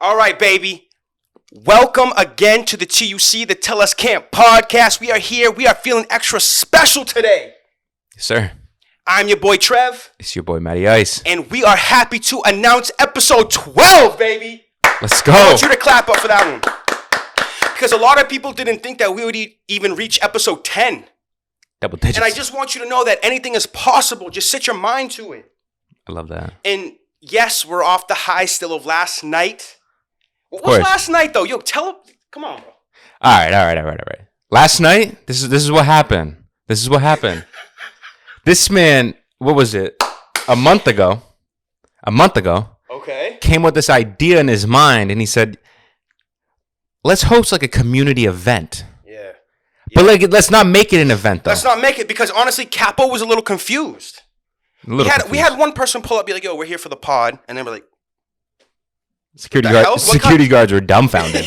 All right, baby. Welcome again to the TUC, the Tell Us Camp podcast. We are here. We are feeling extra special today. Yes, sir. I'm your boy Trev. It's your boy Matty Ice. And we are happy to announce episode 12, baby. Let's go. I want you to clap up for that one. Because a lot of people didn't think that we would even reach episode 10. Double digits. And I just want you to know that anything is possible. Just set your mind to it. I love that. And yes, we're off the high still of last night. What was last night, though? Yo, tell him. Come on, bro. All right. Last night, this is what happened. This man, what was it? A month ago, Okay. came with this idea in his mind, and he said, let's host like a community event. Yeah. But let's not make it an event, though. Let's not make it, because honestly, Capo was a little confused. We had one person pull up, be like, yo, we're here for the pod. And then we're like, Security guards were dumbfounded.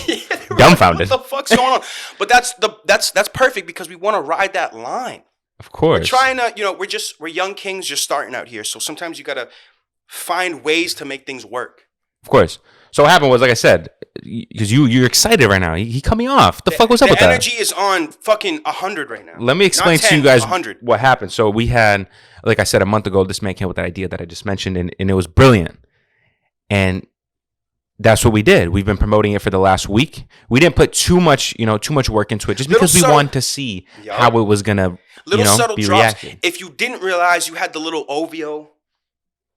Dumbfounded. What the fuck's going on? But that's perfect, because we want to ride that line. Of course. We're trying to, we're young kings just starting out here. So sometimes you got to find ways to make things work. Of course. So what happened was, like I said, because you're excited right now. He cut me off. The fuck was up with that? The energy is on fucking 100 right now. Let me explain 10, to you guys 100. what happened. So we had, like I said, a month ago, this man came with that idea that I just mentioned, and it was brilliant. And that's what we did. We've been promoting it for the last week. We didn't put too much work into it, just because we wanted to see how it was gonna, subtle be drops. reacted. If you didn't realize, you had the little OVO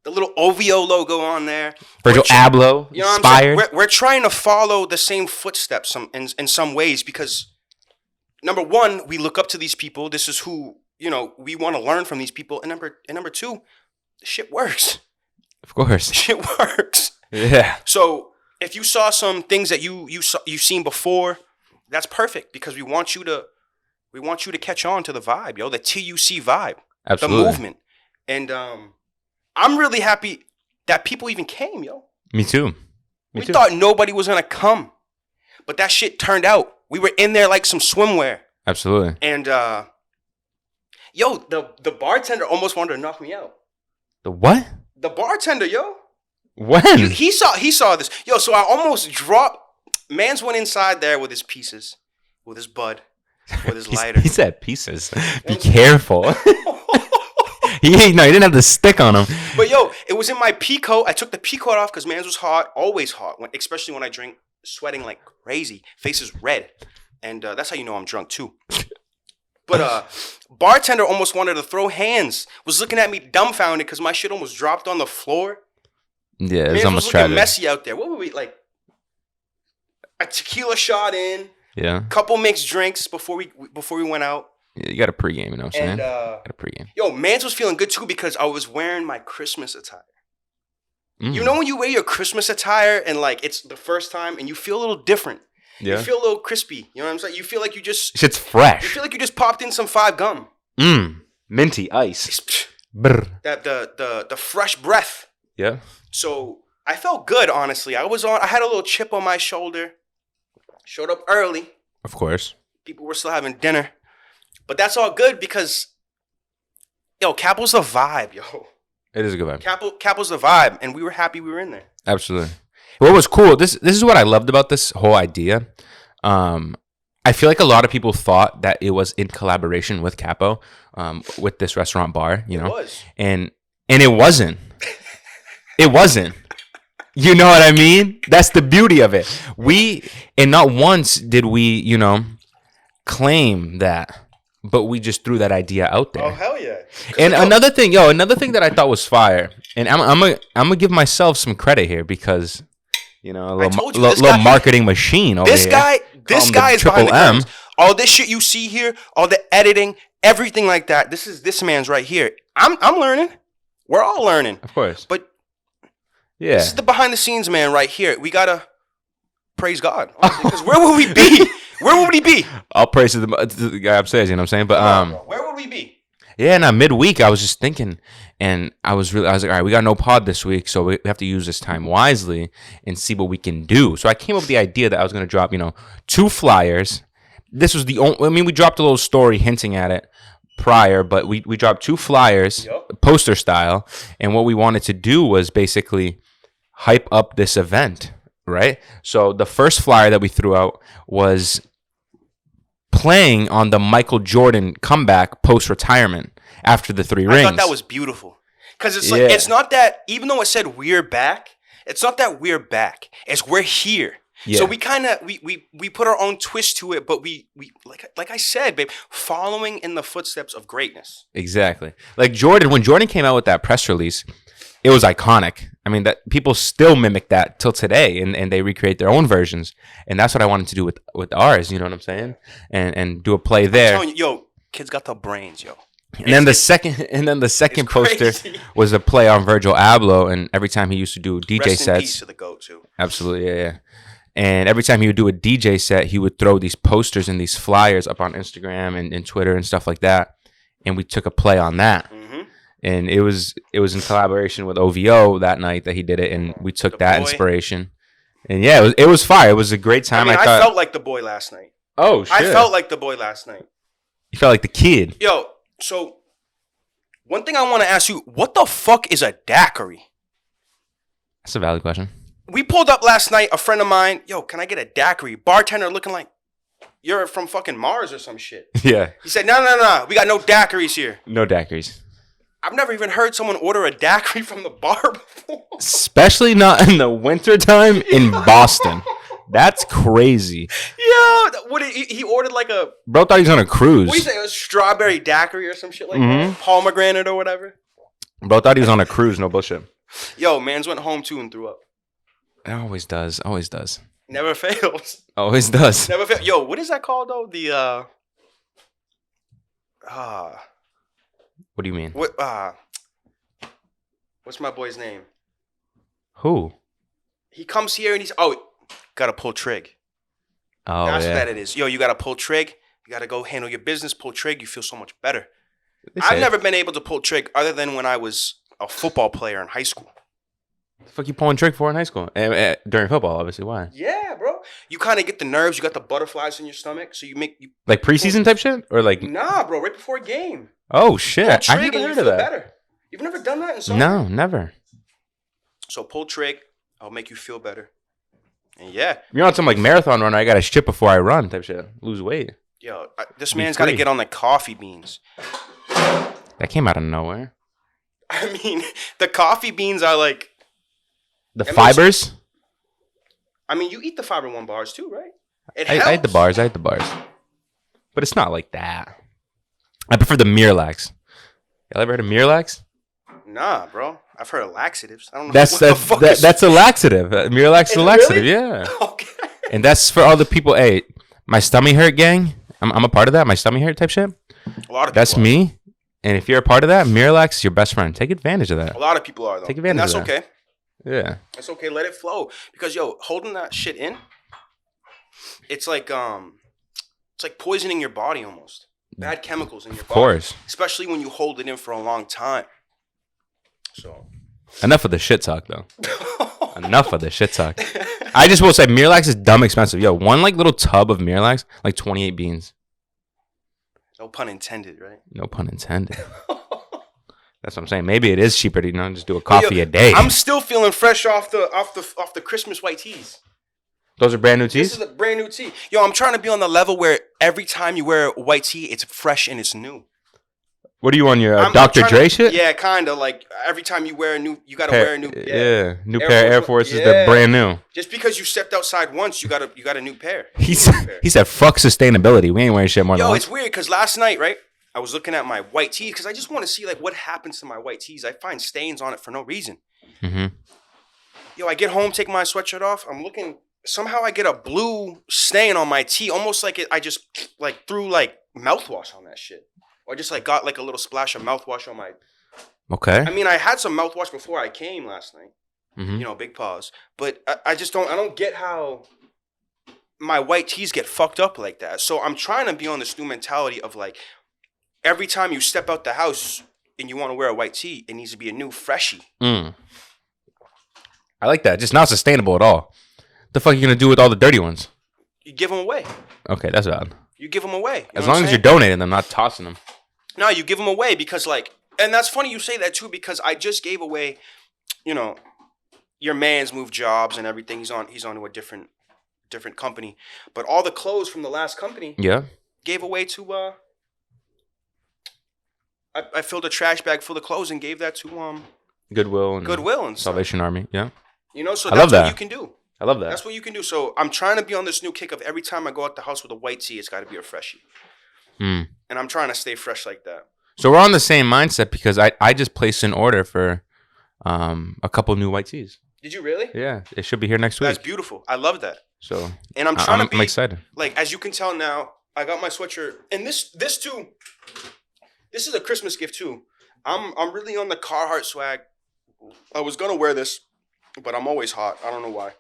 logo on there. Virgil Abloh, you know inspired. We're trying to follow the same footsteps in some ways, because number one, we look up to these people. This is who we want to learn from these people. And number two, the shit works. Of course, the shit works. Yeah. So if you saw some things that you've seen before, that's perfect, because we want you to catch on to the vibe, the TUC vibe, absolutely, the movement, and I'm really happy that people even came, yo. Me too. We thought nobody was gonna come, but that shit turned out. We were in there like some swimwear. Absolutely. And the bartender almost wanted to knock me out. The what? The bartender, yo. When? He saw this. Yo, so I almost dropped. Mans went inside there with his pieces, with his bud, with his lighter. He said pieces. Be careful. He didn't have the stick on him. But yo, it was in my pea coat. I took the pea coat off because Mans was hot, always hot, especially when I drink, sweating like crazy, face is red. And that's how you know I'm drunk too. But bartender almost wanted to throw hands, was looking at me dumbfounded because my shit almost dropped on the floor. Yeah, it was Mans almost was looking tragic. messy out there. What were we, like, a tequila shot in? Yeah. Couple mixed drinks before we went out. Yeah, you got a pregame, you know what I'm saying? Got a pregame. Yo, Mans was feeling good too, because I was wearing my Christmas attire. Mm. You know when you wear your Christmas attire and like it's the first time and you feel a little different. Yeah. You feel a little crispy. You know what I'm saying? You feel like you just... Shit's fresh. You feel like you just popped in some 5 gum. Minty ice. Brr. The fresh breath. Yeah. So I felt good, honestly. I had a little chip on my shoulder. Showed up early. Of course. People were still having dinner. But that's all good, because Capo's the vibe, yo. It is a good vibe. Capo's the vibe, and we were happy we were in there. Absolutely. What was cool, this is what I loved about this whole idea. I feel like a lot of people thought that it was in collaboration with Capo, with this restaurant bar, you know? It was. And it wasn't. It wasn't. You know what I mean? That's the beauty of it. And not once did we, claim that, but we just threw that idea out there. Oh, hell yeah. And another thing that I thought was fire, and I'm gonna give myself some credit here, because a little marketing machine over here. This guy is behind the curtains. All this shit you see here, all the editing, everything like that. This man's right here. I'm learning. We're all learning. Of course. But yeah, this is the behind the scenes man right here. We gotta praise God, because where would we be? Where would we be? I'll praise to the guy upstairs. You know what I'm saying? But where would we be? Yeah, now midweek I was just thinking, and I was like, all right, we got no pod this week, so we have to use this time wisely and see what we can do. So I came up with the idea that I was going to drop, 2 flyers. This was the only, we dropped a little story hinting at it prior, but we dropped 2 flyers, poster style, and what we wanted to do was basically hype up this event. right? So the first flyer that we threw out was playing on the Michael Jordan comeback post-retirement after the 3 rings. I thought that was beautiful. Because it's like, Yeah. it's not that, even though it said we're back, it's not that we're back. It's we're here. Yeah. So we kind of, we put our own twist to it, but we like I said, babe, following in the footsteps of greatness. Exactly. Like Jordan, when Jordan came out with that press release, it was iconic. I mean, that people still mimic that till today, and they recreate their own versions. And that's what I wanted to do with ours. You know what I'm saying? And do a play there. I'm telling you, yo, kids got the brains, yo. And then the second poster crazy. was a play on Virgil Abloh, and every time he used to do DJ Rest in sets, peace to the GOAT too. absolutely, yeah. And every time he would do a DJ set, he would throw these posters and these flyers up on Instagram and Twitter and stuff like that. And we took a play on that. Mm-hmm. And it was in collaboration with OVO that night that he did it, and we took that inspiration. And yeah, it was fire. It was a great time. I felt like the boy last night. Oh shit! I felt like the boy last night. You felt like the kid. Yo, so one thing I want to ask you: what the fuck is a daiquiri? That's a valid question. We pulled up last night. A friend of mine, yo, can I get a daiquiri? Bartender looking like you're from fucking Mars or some shit. Yeah. He said, no, we got no daiquiris here. No daiquiris. I've never even heard someone order a daiquiri from the bar before. Especially not in the wintertime in Boston. That's crazy. Yeah, what he ordered like a Bro thought he was on a cruise. what do you say? A strawberry daiquiri or some shit like Mm-hmm. that, pomegranate or whatever. Bro thought he was on a cruise. No bullshit. Yo, man's went home too and threw up. It always does. Always does. Never fails. Always does. Never fails. Yo, what is that called though? The What do you mean? what's my boy's name? Who? He comes here and he's gotta pull trig. Oh, That's yeah. what that it is. Yo, you gotta pull trig. You gotta go handle your business. Pull trig. You feel so much better. They say I've it. never been able to pull trig other than when I was a football player in high school. The fuck you pulling trick for in high school? During football, obviously. Why? Yeah, bro. You kind of get the nerves. You got the butterflies in your stomach, so you Like preseason type shit? Or like... Nah, bro. Right before a game. Oh, Pull shit. trig I and never you heard feel of that. better. You've never done that in soccer? No, never. So pull trig. I'll make you feel better. And yeah, You're on some like marathon runner. I got to shit before I run type shit. Lose weight. yo, this Be man's got to free. get on the coffee beans. That came out of nowhere. I mean, the coffee beans are like. The That makes fibers? I mean, you eat the fiber one bars too, right? It I ate the helps. bars. But it's not like that. I prefer the Miralax. Y'all ever heard of Miralax? Nah, bro. I've heard of laxatives. I don't know That's what the fuck is. that's a laxative. Miralax is Is a it laxative, really? yeah. Okay. And that's for all the people. Hey, my stomach hurt gang. I'm a part of that. My stomach hurt type shit. A lot of That's people me. And if you're a part of that, Miralax is your best friend. Take advantage of Are. that. A lot of people are though. Take advantage and that's of that. okay. Yeah. That's okay. Let it flow. Because yo, holding that shit in, it's like poisoning your body almost. Bad chemicals in your Of body. course. Especially when you hold it in for a long time. So Enough of the shit talk, though. Enough of the shit talk. I just will say Miralax is dumb expensive. Yo, one like little tub of Miralax, like 28 beans. no pun intended, right? No pun intended. That's what I'm saying. Maybe it is cheaper to just do a coffee a day. I'm still feeling fresh off the Christmas white teas. Those are brand new This teas? is a brand new tea. Yo, I'm trying to be on the level where every time you wear a white tee, it's fresh and it's new. What are you on your I'm Dr. trying Dre to- shit? Yeah, kind of. Like every time you wear a new, you gotta wear a new. Yeah, new Air pair of Air Force- Forces. yeah. They're brand new. Just because you stepped outside once, you got a new pair. He said, fuck sustainability. We ain't wearing shit more than Yo, once. it's weird because last night, right? I was looking at my white tees because I just want to see like what happens to my white tees. I find stains on it for no reason. Mm-hmm. Yo, I get home, take my sweatshirt off. I'm looking. Somehow I get a blue stain on my tee, almost like I just like threw like mouthwash on that shit, or just like got like a little splash of mouthwash on my. Okay. I mean, I had some mouthwash before I came last night. Mm-hmm. You know, big pause. But I just don't. I don't get how my white tees get fucked up like that. So I'm trying to be on this new mentality of like, every time you step out the house and you want to wear a white tee, it needs to be a new freshie. I like that. Just not sustainable at all. The fuck are you gonna do with all the dirty ones? You give them away. Okay, that's valid. You give them away. You know As what long I'm as you're saying? donating them, not tossing them. No, you give them away because like, and that's funny you say that too because I just gave away, you know, your man's moved jobs and everything. He's on to a different company. But all the clothes from the last company gave away to I filled a trash bag full of clothes and gave that to Goodwill and Salvation Army. Yeah. So that's what you can do. I love that. That's what you can do. So I'm trying to be on this new kick of every time I go out the house with a white tee, it's got to be a freshie. And I'm trying to stay fresh like that. So we're on the same mindset because I just placed an order for a couple new white tees. Did you really? Yeah, it should be here next week. That's beautiful. I love that. So and I'm trying to be. I'm excited. Like as you can tell now, I got my sweatshirt, and this too. This is a Christmas gift too. I'm really on the Carhartt swag. I was gonna wear this, but I'm always hot. I don't know why.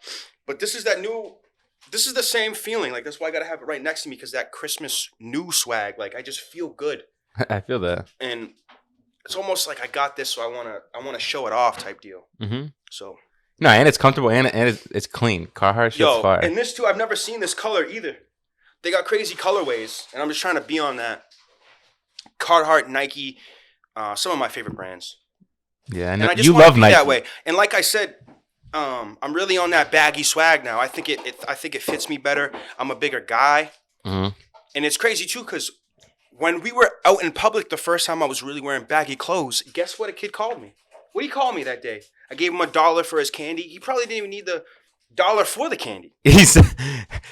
But this is the same feeling. Like that's why I gotta have it right next to me because that Christmas new swag. Like I just feel good. I feel that. And it's almost like I got this, so I wanna show it off type deal. Mm-hmm. So. No, and it's comfortable and it's clean. Carhartt shit's fire. And this too, I've never seen this color either. They got crazy colorways, and I'm just trying to be on that. Carhartt, Nike, some of my favorite brands. Yeah, and I just want to be Nike that way. And like I said, I'm really on that baggy swag now. I think it fits me better. I'm a bigger guy, and it's crazy too because when we were out in public the first time I was really wearing baggy clothes, guess what a kid called me? What did he call me that day? I gave him $1 for his candy. He probably didn't even need the $1 for the candy.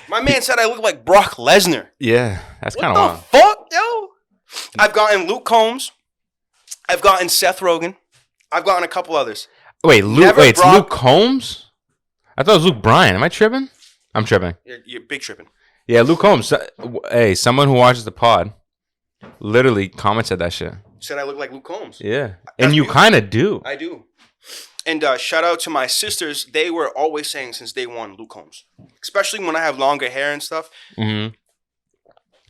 My man said I look like Brock Lesnar. Yeah, that's kind of wild. What the fuck, yo? I've gotten Luke Combs. I've gotten Seth Rogen. I've gotten a couple others. Wait, it's Luke Combs? I thought it was Luke Bryan. Am I tripping? I'm tripping. You're big tripping. Yeah, Luke Combs. Hey, someone who watches the pod literally commented that shit. Said I look like Luke Combs. Yeah. And you kind of do. I do. And shout out to my sisters. They were always saying since day one, Luke Combs. Especially when I have longer hair and stuff. Mm-hmm.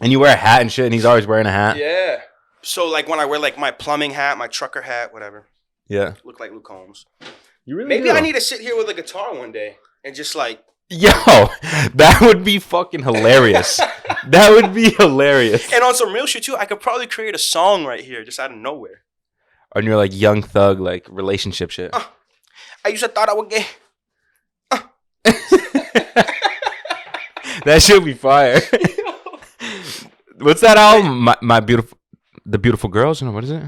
And you wear a hat and shit, and he's always wearing a hat. Yeah. So, like, when I wear, like, my plumbing hat, my trucker hat, whatever. Yeah. Look like Luke Combs. You really Maybe do. I need to sit here with a guitar one day and just, like... Yo, that would be fucking hilarious. That would be hilarious. And on some real shit, too, I could probably create a song right here just out of nowhere. On your, like, Young Thug, like, relationship shit. I used to thought I was gay. That should be fire. What's that album? The Beautiful Girls? No, what is it?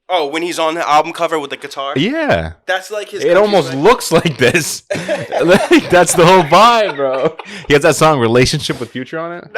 Oh, when he's on the album cover with the guitar? Yeah. That's like his... It almost looks like this. Like, that's the whole vibe, bro. He has that song Relationship with Future on it.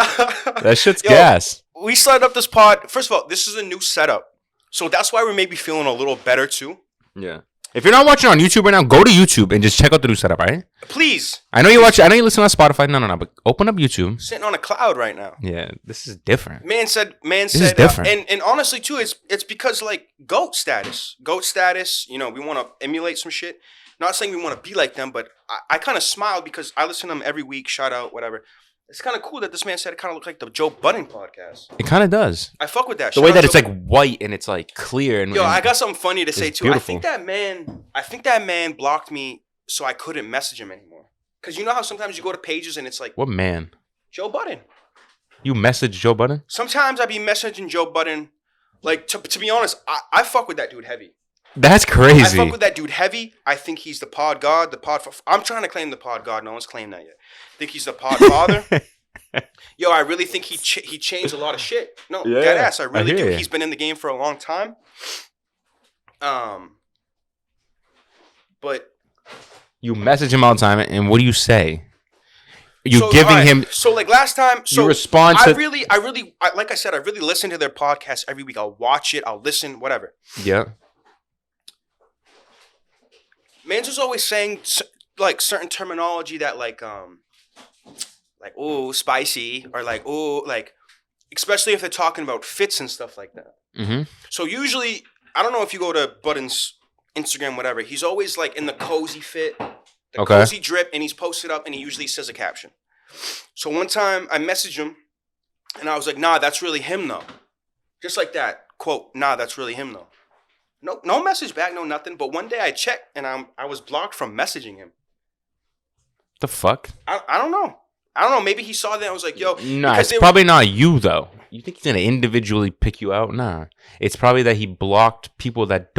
That shit's gas. We started up this pod. First of all, this is a new setup. So that's why we may be feeling a little better, too. Yeah. If you're not watching on YouTube right now, go to YouTube and just check out the new setup, right? Please. I know you watch. I know you listen on Spotify. No. But open up YouTube. Sitting on a cloud right now. Yeah, this is different. Man said. This is different. And honestly too, it's because like GOAT status. You know, we want to emulate some shit. Not saying we want to be like them, but I kind of smiled because I listen to them every week. Shout out, whatever. It's kind of cool that this man said it kind of looked like the Joe Budden podcast. It kind of does. I fuck with that. The way that it's like white and it's like clear. And I got something funny to say too. Beautiful. I think that man blocked me so I couldn't message him anymore. Because you know how sometimes you go to pages and it's like... What man? Joe Budden. You message Joe Budden? Sometimes I be messaging Joe Budden. Like, to be honest, I fuck with that dude heavy. That's crazy. I fuck with that dude heavy. I think he's the pod god. I'm trying to claim the pod god. No one's claimed that yet. I think he's the pod father. Yo, I really think he changed a lot of shit. No, dead ass. I really do. He's been in the game for a long time. But you message him all the time, and what do you say? You giving him? So like last time, you respond to. Like I said, I really listen to their podcast every week. I'll watch it. I'll listen. Whatever. Yeah. Mans was always saying like certain terminology that like ooh, spicy, or like ooh, like especially if they're talking about fits and stuff like that. Mm-hmm. So usually, I don't know if you go to Budden's Instagram, whatever. He's always like in the cozy fit, the cozy drip, and he's posted up, and he usually says a caption. So one time I messaged him, and I was like, "Nah, that's really him though." Just like that quote, "Nah, that's really him though." No message back, no nothing. But one day I checked, and I was blocked from messaging him. The fuck? I don't know. I don't know. Maybe he saw that and was like, yo. Nah, it's probably not you, though. You think he's going to individually pick you out? Nah. It's probably that he blocked people that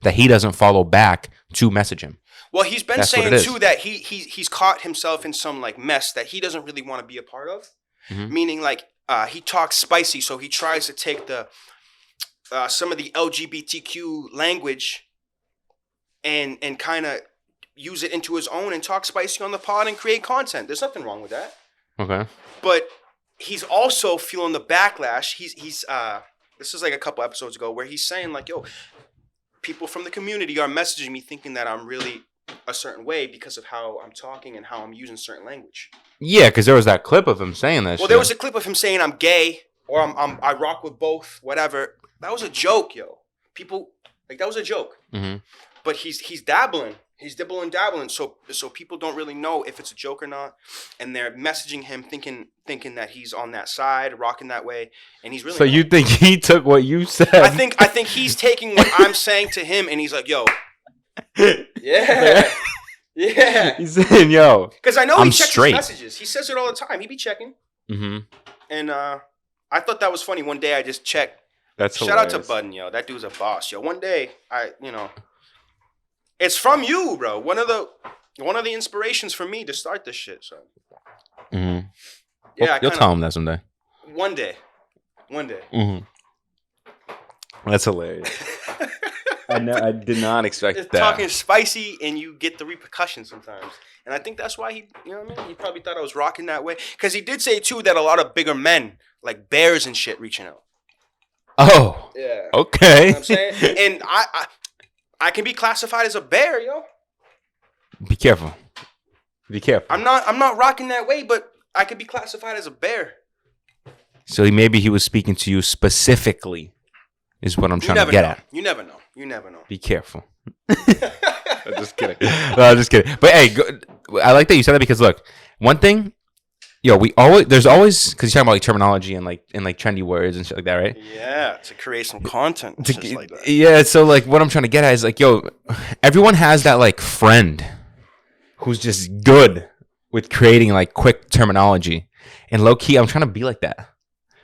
he doesn't follow back to message him. Well, he's been That's what saying it is. too that he's caught himself in some like mess that he doesn't really want to be a part of. Mm-hmm. Meaning, like he talks spicy, so he tries to take the some of the LGBTQ language and kind of use it into his own and talk spicy on the pod and create content. There's nothing wrong with that. Okay. But he's also feeling the backlash. He's this is like a couple episodes ago where he's saying like, yo, people from the community are messaging me thinking that I'm really a certain way because of how I'm talking and how I'm using certain language. Yeah, because there was that clip of him saying that. Well, there was a clip of him saying I'm gay or I rock with both, whatever. That was a joke, yo. People like that was a joke. Mm-hmm. But he's dabbling. He's dabbling. So people don't really know if it's a joke or not, and they're messaging him thinking that he's on that side, rocking that way, and he's really. So you think he took what you said? I think he's taking what I'm saying to him, and he's like, "Yo, yeah, yeah." He's saying, "Yo," because I know I'm he checks straight. his messages. He says it all the time. He be checking. Mm-hmm. And I thought that was funny. One day I just checked. That's Shout hilarious. out to Budden, yo. That dude's a boss, yo. One day it's from you, bro. One of the inspirations for me to start this shit. So Mm-hmm. yeah, You'll tell him that someday. One day. Mm-hmm. That's hilarious. I did not expect It's that. talking spicy, and you get the repercussions sometimes. And I think that's why he, you know what I mean? He probably thought I was rocking that way. Because he did say, too, that a lot of bigger men, like bears and shit, reaching out. Oh. Yeah. Okay. You know what I'm saying? And I can be classified as a bear, yo. Be careful. Be careful. I'm not rocking that way, but I could be classified as a bear. So maybe he was speaking to you specifically, is what I'm trying to get at. You never know. Be careful. I'm just kidding. No, I'm just kidding. But hey, I like that you said that because look, one thing, there's always because you're talking about like terminology and like trendy words and shit like that, right? Yeah, to create some content. Just like that. Yeah, so like what I'm trying to get at is like, everyone has that like friend who's just good with creating like quick terminology, and low key, I'm trying to be like that.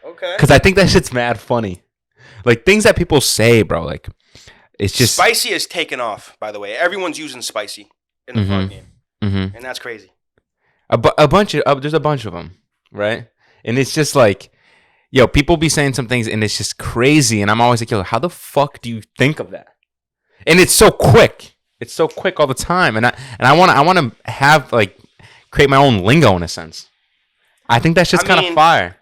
Okay. Because I think that shit's mad funny, like things that people say, bro. Like it's just spicy is taken off. By the way, everyone's using spicy in the card game, and that's crazy. There's a bunch of them, right? And it's just like, people be saying some things, and it's just crazy. And I'm always like, how the fuck do you think of that? And it's so quick. It's so quick all the time. And I want to have like create my own lingo in a sense. I think that's just kind of fire.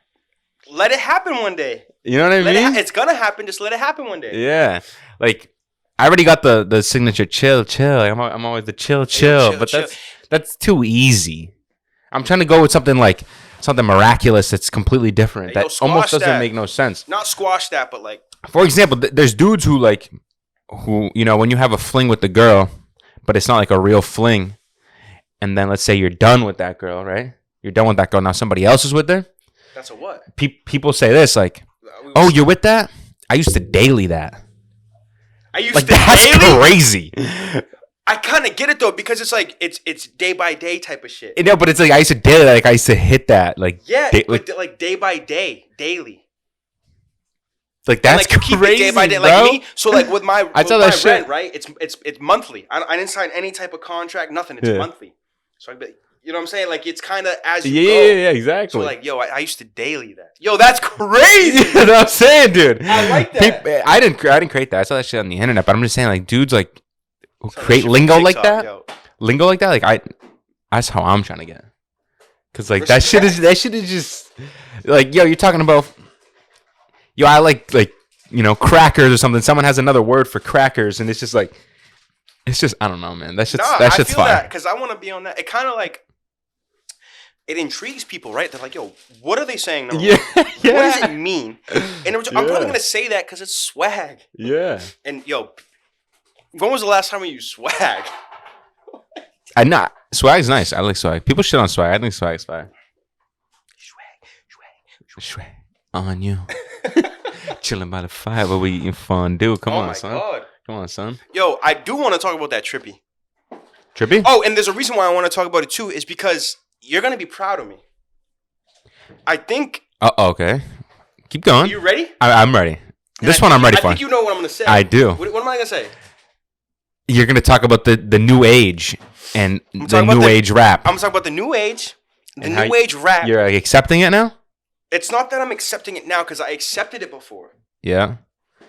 Let it happen one day. You know what I mean? It's gonna happen. Just let it happen one day. Yeah, like I already got the signature chill. Like, I'm always the chill, but that's too easy. I'm trying to go with something miraculous that's completely different. That almost doesn't make no sense. Not squash that, but like, for example, there's dudes who when you have a fling with the girl, but it's not like a real fling, and then let's say you're done with that girl, right? You're done with that girl. Now somebody else is with her. That's a what? People say this like, "Oh, you're with that? I used to daily that." That's crazy. I kind of get it though because it's like it's day by day type of shit. But it's like I used to daily that. Like I used to hit that. Like like day by day, daily. Like that's and, like, you crazy, keep it day by day, bro. like me. So like with my rent, right? It's monthly. I didn't sign any type of contract, nothing. It's monthly. So you know what I'm saying? Like it's kind of as you go. Yeah, exactly. So like, I used to daily that. Yo, that's crazy. You know what I'm saying, dude? I like that. I didn't create that. I saw that shit on the internet, but I'm just saying, like, dudes like who create lingo like that. Lingo like that, like that's how I'm trying to get. Cause like that shit is just like, you're talking about. I like crackers or something. Someone has another word for crackers, and it's just I don't know, man. That shit's fire. Because I want to be on that. It kind of like. It intrigues people, right? They're like, yo, what are they saying now? Yeah. What does it mean? And I'm probably going to say that because it's swag. Yeah. And, when was the last time we used swag? Swag's nice. I like swag. People shit on swag. I think swag's fire. Swag. On you. Chilling by the fire while we eating fondue. Come on, son. God. Come on, son. Yo, I do want to talk about that Trippy. Trippy? Oh, and there's a reason why I want to talk about it, too, is because... You're going to be proud of me. I think... Okay. Keep going. Are you ready? I'm ready. This one I'm ready for. I think you know what I'm going to say. I do. What am I going to say? You're gonna talk about the new age and I'm the talking about new age rap. I'm talking about the new age, the And how new age rap. You're like, accepting it now? It's not that I'm accepting it now because I accepted it before. Yeah.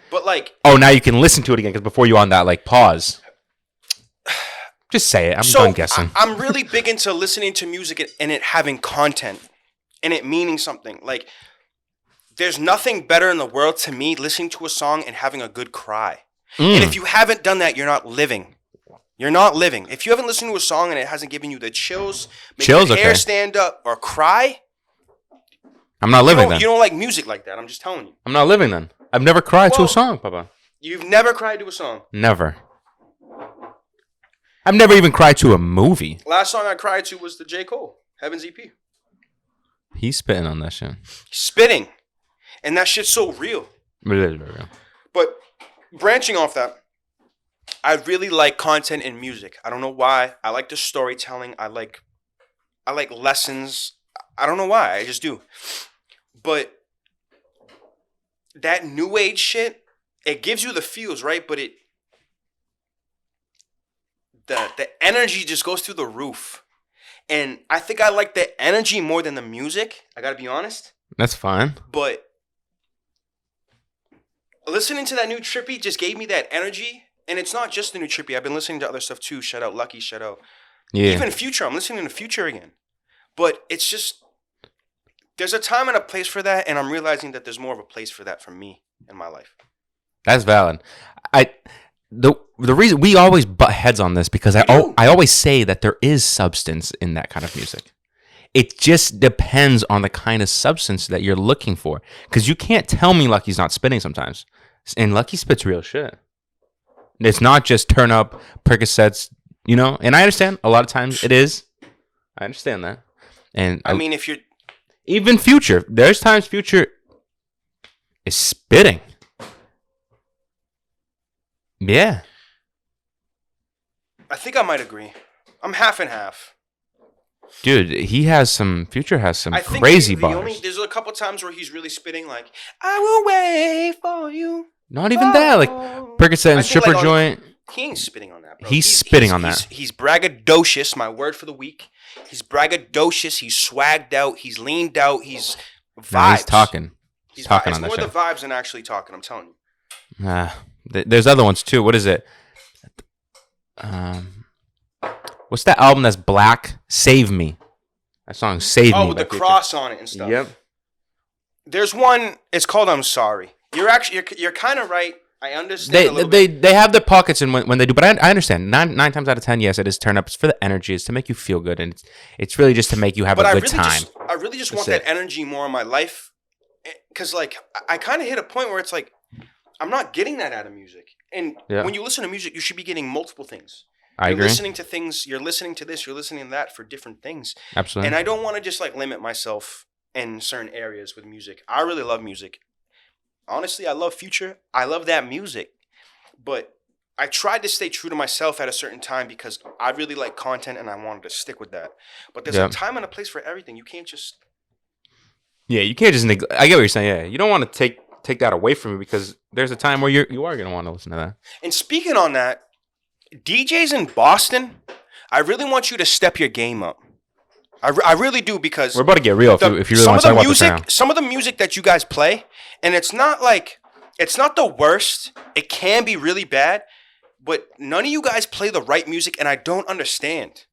But like, Oh, now you can listen to it again because before you on that like pause. Just say it. I'm done guessing. I'm really big into listening to music and it having content and it meaning something. Like, there's nothing better in the world to me listening to a song and having a good cry. And if you haven't done that, you're not living. You're not living. If you haven't listened to a song and it hasn't given you the chills, make your hair stand up or cry, I'm not living then. You don't like music like that. I'm just telling you. I'm not living then. I've never cried to a song, Papa. You've never cried to a song? Never. I've never even cried to a movie. Last song I cried to was the J. Cole, Heaven's EP. He's spitting on that shit. Spitting. And that shit's so real. It is very real. But branching off that, I really like content in music. I don't know why. I like the storytelling. I like lessons. I don't know why. I just do. But that new age shit, it gives you the feels, right? But the energy just goes through the roof. And I think I like the energy more than the music. I gotta be honest. That's fine. But listening to that new Trippy just gave me that energy. And it's not just the new Trippy. I've been listening to other stuff too. Shout out Lucky, shout out. Yeah. Even Future. I'm listening to Future again. But it's just, there's a time and a place for that. And I'm realizing that there's more of a place for that for me in my life. That's valid. The reason we always butt heads on this because I always say that there is substance in that kind of music. It just depends on the kind of substance that you're looking for. Because you can't tell me Lucky's not spitting sometimes. And Lucky spits real shit. It's not just turn up Percocets, you know? And I understand a lot of times it is. I understand that. And I mean, if you're... Even Future. There's times Future is spitting. Yeah. I think I might agree. I'm half and half. Dude, Future has some crazy bars. There's a couple times where he's really spitting like, I will wait for you. Not even that. Like, Percocet and Stripper Joint. He ain't spitting on that, bro. He's spitting on that. He's braggadocious, my word for the week. He's braggadocious. He's swagged out. He's leaned out. He's vibes. No, he's talking. He's talking on that shit. shit. It's more the vibes than actually talking, I'm telling you. There's other ones too. What is it? What's that album that's black? Save Me. That song, Save Me. Oh, with the cross on it and stuff. Yep. There's one. It's called I'm Sorry. You're kind of right. I understand. They have their pockets and when they do, but I understand. Nine times out of 10, yes, it is turn up. It's for the energy. It's to make you feel good, and it's really just to make you have a good time. I really just want that energy more in my life, because like I kind of hit a point where it's like I'm not getting that out of music. And when you listen to music, you should be getting multiple things. I agree. You're listening to things. You're listening to this. You're listening to that for different things. Absolutely. And I don't want to just like limit myself in certain areas with music. I really love music. Honestly, I love Future. I love that music. But I tried to stay true to myself at a certain time because I really like content and I wanted to stick with that. But there's a time and a place for everything. You can't just... Yeah, you can't just... I get what you're saying. Yeah, you don't want to take that away from me because there's a time where you are going to want to listen to that. And speaking on that, DJs in Boston, I really want you to step your game up. I really do, because we're about to get real if you really want to talk about this now. Some of the music that you guys play, and it's not the worst. It can be really bad, but none of you guys play the right music, and I don't understand.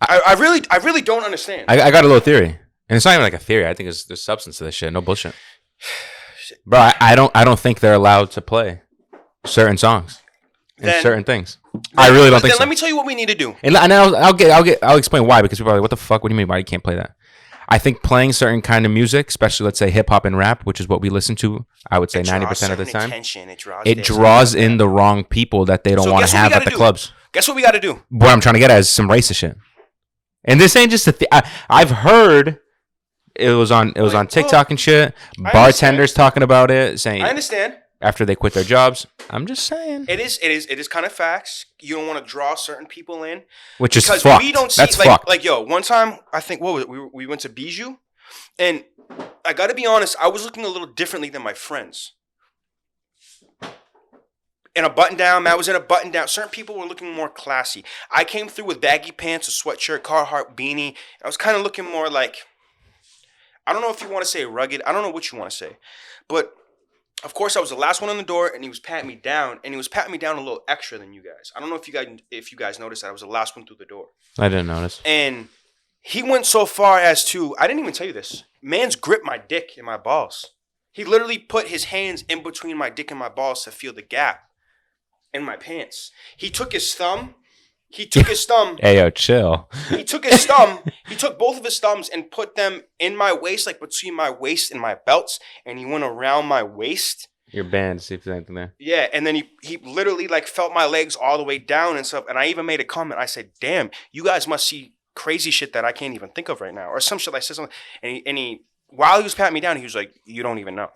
I really don't understand. I got a little theory, and it's not even like a theory. I think there's substance to this shit. No bullshit, bro. I don't think they're allowed to play certain songs and certain things. I really don't think so. Let me tell you what we need to do. And I'll explain why, because people are like, what the fuck? What do you mean? Why you can't play that? I think playing certain kind of music, especially let's say hip hop and rap, which is what we listen to, I would say 90% of the time, it draws in the wrong people that they don't want to have at the clubs. Guess what we got to do? What I'm trying to get at is some racist shit. And this ain't just I've heard it was on TikTok and shit. Bartenders talking about it, saying I understand. After they quit their jobs. I'm just saying. It is kind of facts. You don't want to draw certain people in. Which is fucked. Because we don't see, that's fucked. Like, yo, one time, I think, what was it? We went to Bijou. And I got to be honest, I was looking a little differently than my friends. in a button down. Matt was in a button down. Certain people were looking more classy. I came through with baggy pants, a sweatshirt, Carhartt beanie. I was kind of looking more like, I don't know if you want to say rugged. I don't know what you want to say. But, of course, I was the last one on the door, and he was patting me down. And he was patting me down a little extra than you guys. I don't know if you guys noticed that I was the last one through the door. I didn't notice. And he went so far as to, I didn't even tell you this. Man's gripped my dick and my balls. He literally put his hands in between my dick and my balls to feel the gap in my pants. He took his thumb. Hey, yo, chill. He took his thumb. He took both of his thumbs and put them in my waist, like between my waist and my belts. And he went around my waist. Your band, see if there's anything there. Yeah, and then he literally like felt my legs all the way down and stuff. And I even made a comment. I said, "Damn, you guys must see crazy shit that I can't even think of right now," or some shit. I said something, and he while he was patting me down, he was like, "You don't even know."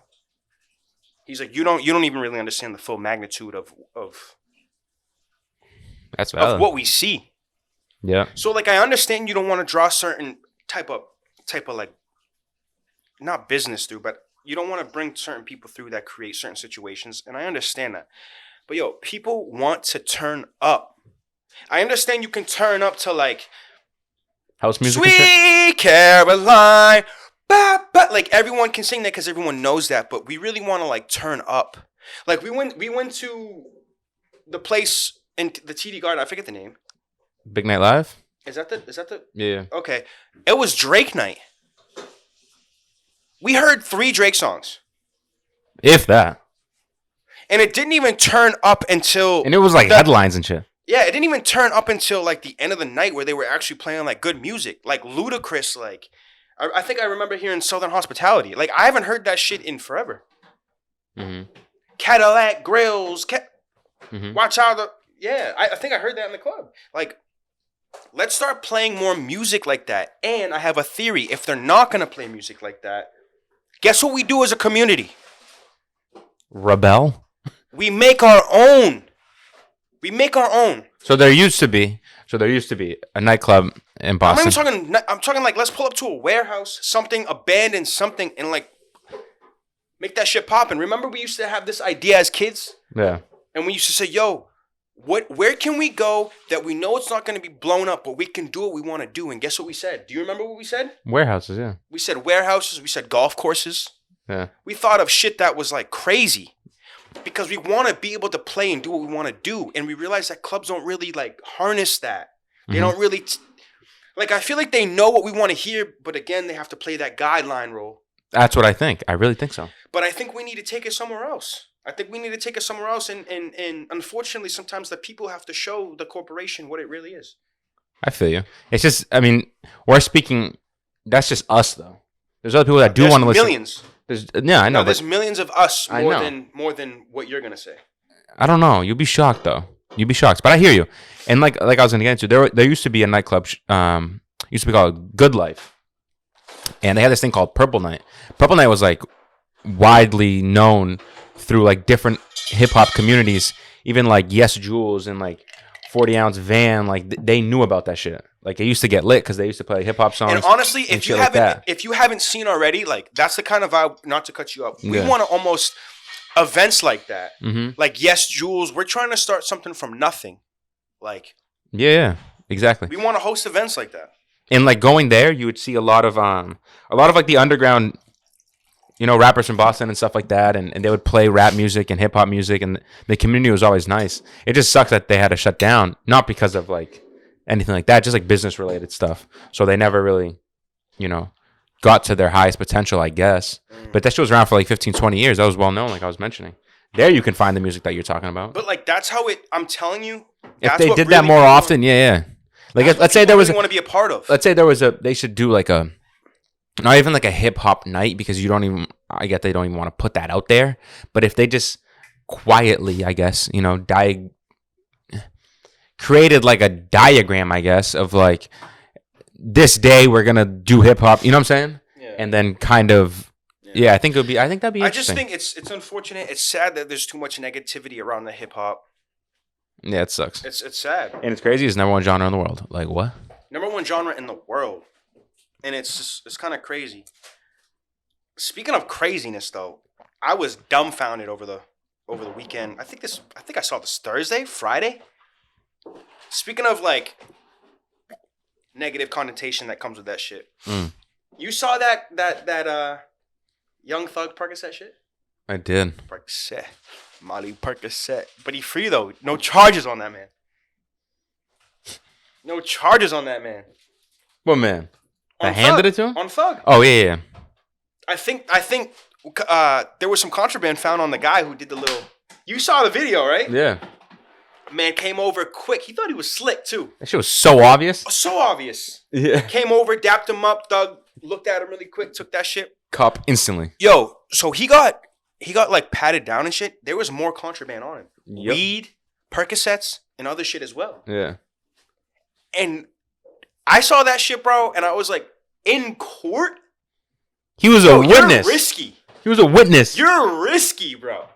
He's like, "You don't even really understand the full magnitude of That's valid. what we see." Yeah. So like, I understand you don't want to draw certain type of like, not business through, but you don't want to bring certain people through that create certain situations, and I understand that. But yo, people want to turn up. I understand you can turn up to like house music. Sweet Caroline. But like everyone can sing that because everyone knows that, but we really want to like turn up. Like we went to the place in the TD Garden. I forget the name. Big Night Live? Is that the? Yeah. Okay. It was Drake night. We heard 3 Drake songs. If that. And it didn't even turn up until... And it was like headlines and shit. Yeah, it didn't even turn up until like the end of the night where they were actually playing like good music. Like Ludacris, like... I think I remember hearing Southern Hospitality. Like, I haven't heard that shit in forever. Mm-hmm. Cadillac Grills. Mm-hmm. Watch out the... Yeah, I think I heard that in the club. Like, let's start playing more music like that. And I have a theory. If they're not going to play music like that, guess what we do as a community? Rebel? We make our own. We make our own. So there used to be a nightclub in Boston. I'm talking like, let's pull up to a warehouse, something, abandoned something, and like make that shit poppin'. Remember we used to have this idea as kids? Yeah. And we used to say, yo, where can we go that we know it's not going to be blown up, but we can do what we want to do? And guess what we said? Do you remember what we said? Warehouses, yeah. We said warehouses. We said golf courses. Yeah. We thought of shit that was like crazy because we want to be able to play and do what we want to do. And we realize that clubs don't really like harness that. They don't really... Like, I feel like they know what we want to hear, but again, they have to play that guideline role. That's what I think. I really think so. But I think we need to take it somewhere else. And unfortunately, sometimes the people have to show the corporation what it really is. I feel you. It's just, I mean, we're speaking, that's just us, though. There's other people that do want to listen. Millions. Yeah, I know. No, there's millions of us more than what you're going to say. I don't know. You'll be shocked, though. You'd be shocked, but I hear you. And like I was gonna get into, there used to be a nightclub, used to be called Good Life, and they had this thing called Purple Night. Purple Night was like widely known through like different hip hop communities, even like Yes Jules and like 40 Ounce Van. Like they knew about that shit. Like it used to get lit because they used to play hip hop songs. And honestly, if you haven't seen already, like that's the kind of vibe. Not to cut you up, we want to almost. Events like that, like Yes Jules, we're trying to start something from nothing, like yeah, exactly. We want to host events like that, and like going there, you would see a lot of like the underground, rappers from Boston and stuff like that, and they would play rap music and hip hop music, and the community was always nice. It just sucks that they had to shut down, not because of like anything like that, just like business related stuff. So they never really, got to their highest potential, I guess. But that shit was around for like 15, 20 years. That was well known, like I was mentioning. There you can find the music that you're talking about. But like that's how I'm telling you. If they did that more often, yeah. Like let's say there was want to be a part of. Let's say there was they should do like not even like a hip hop night because I get they don't even want to put that out there. But if they just quietly, I guess, created like a diagram, I guess, of like this day we're gonna do hip hop, you know what I'm saying? Yeah. And then kind of, I think that'd be interesting. I just think it's unfortunate. It's sad that there's too much negativity around the hip hop. Yeah, it sucks. It's sad. And it's crazy. It's #1 genre in the world. Like what? #1 genre in the world, and it's kind of crazy. Speaking of craziness, though, I was dumbfounded over over the weekend. I think I saw this Thursday, Friday. Speaking of like negative connotation that comes with that shit. You saw that Young Thug Percocet shit? I did. Percocet. Molly Percocet. But he free though. No charges on that man. No charges on that man. What man? I On handed Thug. it to him? On Thug. Oh, yeah. I think there was some contraband found on the guy who did the little. You saw the video, right? Yeah. Man came over quick. He thought he was slick too. That shit was so obvious. So obvious. Yeah. Came over, dapped him up. Thug looked at him really quick, took that shit. Cop instantly. Yo, so he got like patted down and shit. There was more contraband on him. Yep. Weed, Percocets, and other shit as well. Yeah. And I saw that shit, bro, and I was like, in court? He was a witness. You're risky. He was a witness. You're risky, bro.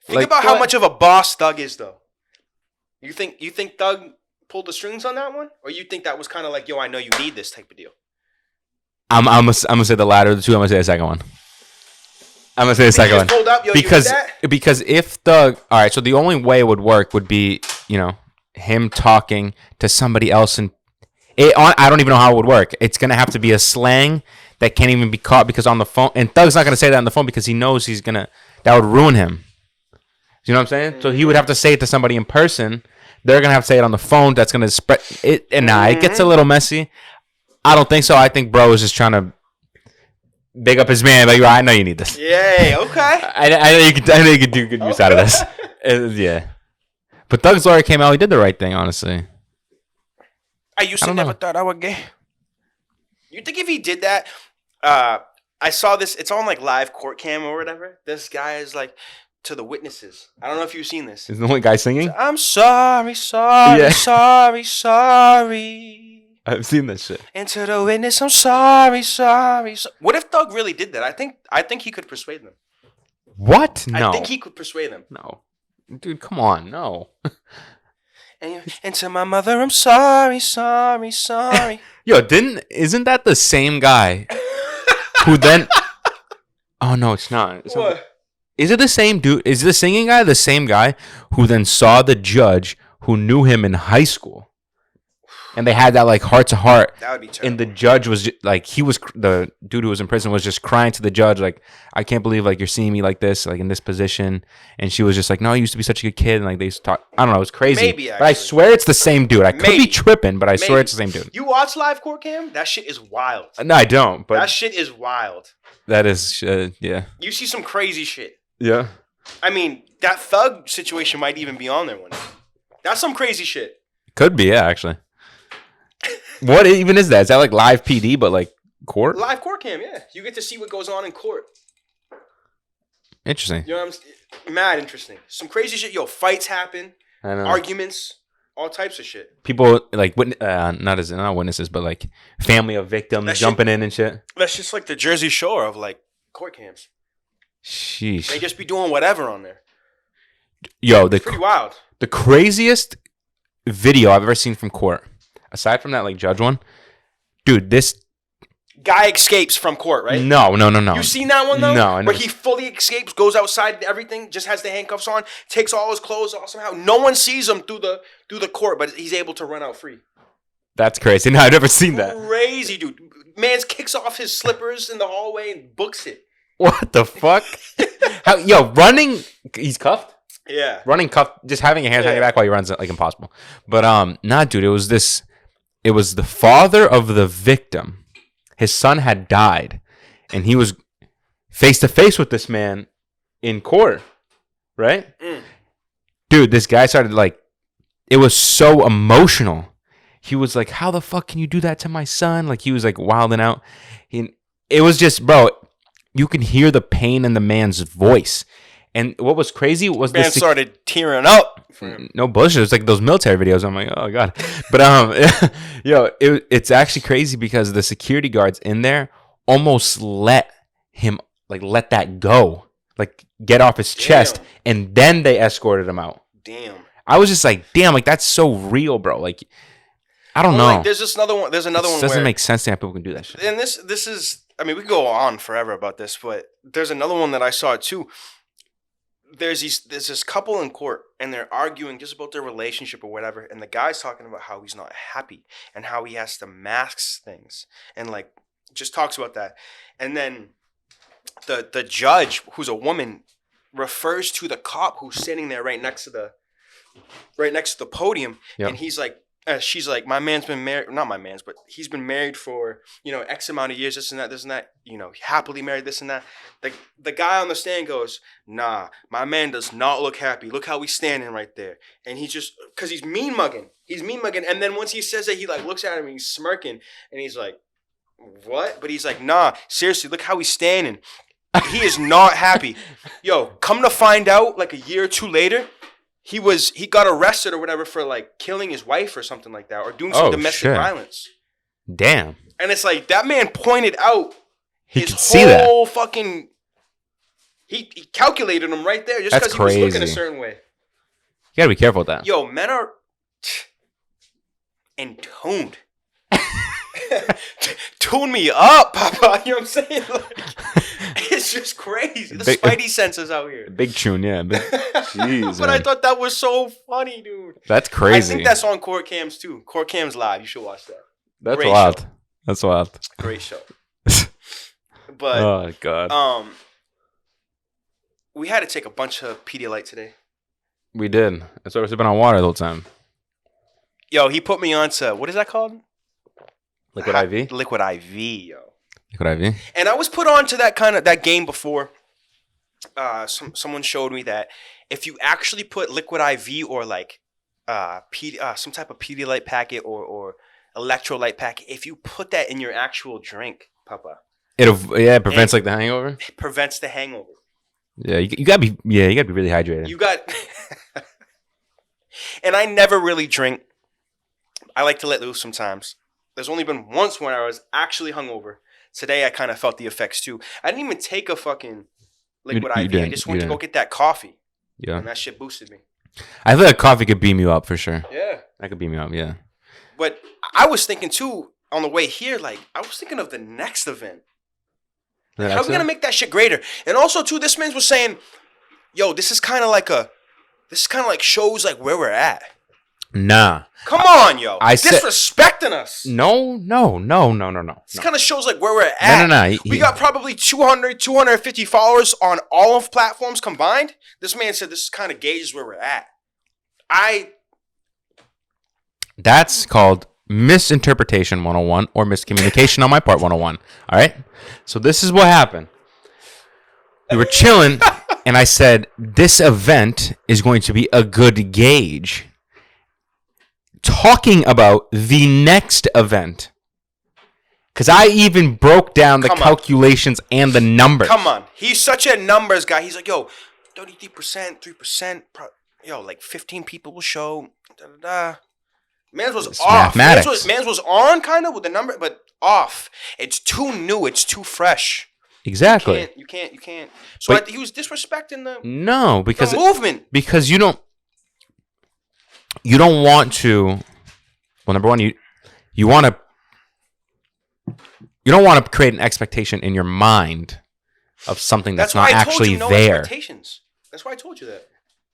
Think Like, about how what? much of a boss Thug is, though. You think Thug pulled the strings on that one? Or you think that was kind of like, yo, I know you need this type of deal? I'm gonna say the latter of the two. I'm gonna say the second one. I'm gonna say the second one. Pulled up, yo, because if Thug, all right, so the only way it would work would be, you know, him talking to somebody else, and I don't even know how it would work. It's gonna have to be a slang that can't even be caught because on the phone, and Thug's not gonna say that on the phone because he knows that would ruin him. You know what I'm saying? So he would have to say it to somebody in person. They're gonna have to say it on the phone. That's gonna spread it, and it gets a little messy. I don't think so. I think bro is just trying to big up his man. Like, I know you need this. Yeah, okay. I know you could do good use out of this. Yeah. But Thug's lawyer came out. He did the right thing, honestly. I used to never thought I was gay. You think if he did that, I saw this. It's on like live court cam or whatever. This guy is like to the witnesses. I don't know if you've seen this. Is the only guy singing? I'm sorry, Yeah. sorry. I've seen this shit. And to the witness, I'm sorry. What if Thug really did that? I think he could persuade them. What? No. I think he could persuade them. No. Dude, come on. No. And to my mother, I'm sorry. Yo, isn't that the same guy who then... Oh, no, it's not. What? Is it the same dude? Is the singing guy the same guy who then saw the judge who knew him in high school? And they had that like heart to heart. That would be terrible. And the judge was like, the dude who was in prison was just crying to the judge, like, I can't believe like you're seeing me like this, like in this position. And she was just like, no, you used to be such a good kid. And like they used to talk, I don't know, it was crazy. Maybe, but I swear it's the same dude. I could be tripping, but I swear it's the same dude. You watch live court cam? That shit is wild. No, I don't. But that shit is wild. That is, yeah. You see some crazy shit. Yeah. I mean, that Thug situation might even be on there one day. That's some crazy shit. Could be, yeah, actually. What even is that? Is that like live PD, but like court? Live court cam, yeah. You get to see what goes on in court. Interesting. You know what I'm saying? Mad interesting. Some crazy shit. Yo, fights happen. I know. Arguments. All types of shit. People like not witnesses, but like family of victims jumping in and shit. That's just like the Jersey Shore of like court cams. Sheesh. They just be doing whatever on there. Yo, it's pretty wild. The craziest video I've ever seen from court, aside from that like judge one, dude, this guy escapes from court, right? No. You seen that one though? No, where he fully escapes, goes outside, and everything, just has the handcuffs on, takes all his clothes off somehow. No one sees him through the court, but he's able to run out free. That's crazy. No, I've never seen that. Crazy, dude. Man kicks off his slippers in the hallway and books it. What the fuck? Running, he's cuffed? Yeah. Running cuffed, just having your hands on your back while you run is like impossible. But nah, dude, it was the father of the victim. His son had died, and he was face to face with this man in court, right? Dude, this guy started like, it was so emotional. He was like, how the fuck can you do that to my son? Like, he was like wilding out. It was just, bro, you can hear the pain in the man's voice. And what was crazy was man started tearing up. No bullshit. It was like those military videos. I'm like, oh god. But it's actually crazy because the security guards in there almost let that go, like get off his chest, and then they escorted him out. Damn. I was just like, damn, like that's so real, bro. Like, I don't know. Like, there's just another one. There's another one. Doesn't make sense to have people can do that shit. And this is. I mean, we could go on forever about this, but there's another one that I saw too. there's this couple in court, and they're arguing just about their relationship or whatever, and the guy's talking about how he's not happy and how he has to mask things, and like just talks about that, and then the judge, who's a woman, refers to the cop who's sitting there right next to the podium, Yep. and he's like, she's like, my man's been married, not my man's, but he's been married for, X amount of years, this and that, happily married, this and that. The guy on the stand goes, nah, my man does not look happy. Look how he's standing right there. And he just, because he's mean mugging. And then once he says that, he like looks at him and he's smirking, and he's like, what? But he's like, nah, seriously, look how he's standing. He is not happy. Yo, come to find out, like a year or two later, he got arrested or whatever for like killing his wife or something like that, or doing some domestic violence. Damn. And it's like that man pointed out he could see that whole fucking. He calculated him right there just because he was looking a certain way. You gotta be careful with that. Yo, men are intoned. Tune me up, Papa. You know what I'm saying? Like, it's just crazy. The Spidey senses out here. Big tune, yeah. Jeez, but man. I thought that was so funny, dude. That's crazy. I think that's on Court Cams too. Court Cams Live. You should watch that. That's Great wild. Show. That's wild. Great show. But oh god. We had to take a bunch of Pedialyte today. We did. That's why we're sipping on water the whole time. Yo, he put me on to, what is that called? Liquid IV? Liquid IV, yo. Liquid IV? And I was put on to that game before. Someone showed me that if you actually put Liquid IV or like some type of Pedialyte packet or electrolyte packet, if you put that in your actual drink, Papa. It prevents like the hangover? It prevents the hangover. Yeah, you gotta be really hydrated. And I never really drink. I like to let loose sometimes. There's only been once when I was actually hungover. Today I kind of felt the effects too. I didn't even take a fucking Liquid IV. I just went to go get that coffee. Yeah. And that shit boosted me. I feel like coffee could beam you up for sure. Yeah. That could beam you up, yeah. But I was thinking too, on the way here, like, I was thinking of the next event. How are we going to make that shit greater? And also too, this man was saying, yo, this is kind of like shows like where we're at. Nah. Come on, yo. Disrespecting us. No. This kind of shows like where we're at. No. We got probably 200, 250 followers on all of platforms combined. This man said this kind of gauges where we're at. That's called misinterpretation 101 or miscommunication on my part 101. All right? So this is what happened. We were chilling, and I said, this event is going to be a good gauge. Talking about the next event. Because I even broke down the calculations and the numbers. Come on. He's such a numbers guy. He's like, yo, 33%, 3%, yo, like 15 people will show. Man's was off. Man's was on kind of with the number, but off. It's too new. It's too fresh. Exactly. You can't. So he was disrespecting the movement. Because you don't want to. Well, number one, you don't want to create an expectation in your mind of something that's not actually there. Expectations. That's why I told you that.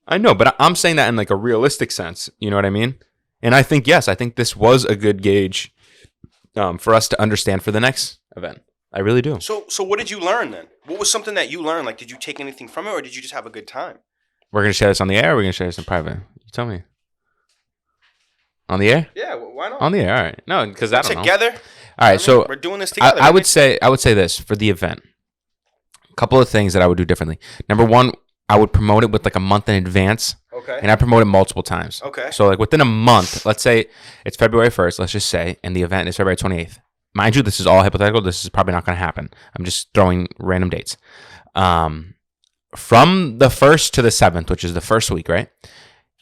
I know, but I'm saying that in like a realistic sense. You know what I mean? And I think this was a good gauge for us to understand for the next event. I really do. So what did you learn then? What was something that you learned? Like, did you take anything from it, or did you just have a good time? We're gonna share this on the air, or we're gonna share this in private. You tell me. On the air? Yeah, why not? On the air, all right. No, because I don't know. Together? All right, so we're doing this together. I would say this for the event. A couple of things that I would do differently. Number one, I would promote it with like a month in advance. Okay. And I promote it multiple times. Okay. So like within a month, let's say it's February 1st, let's just say, and the event is February 28th. Mind you, this is all hypothetical. This is probably not going to happen. I'm just throwing random dates. From the 1st to the 7th, which is the first week, right?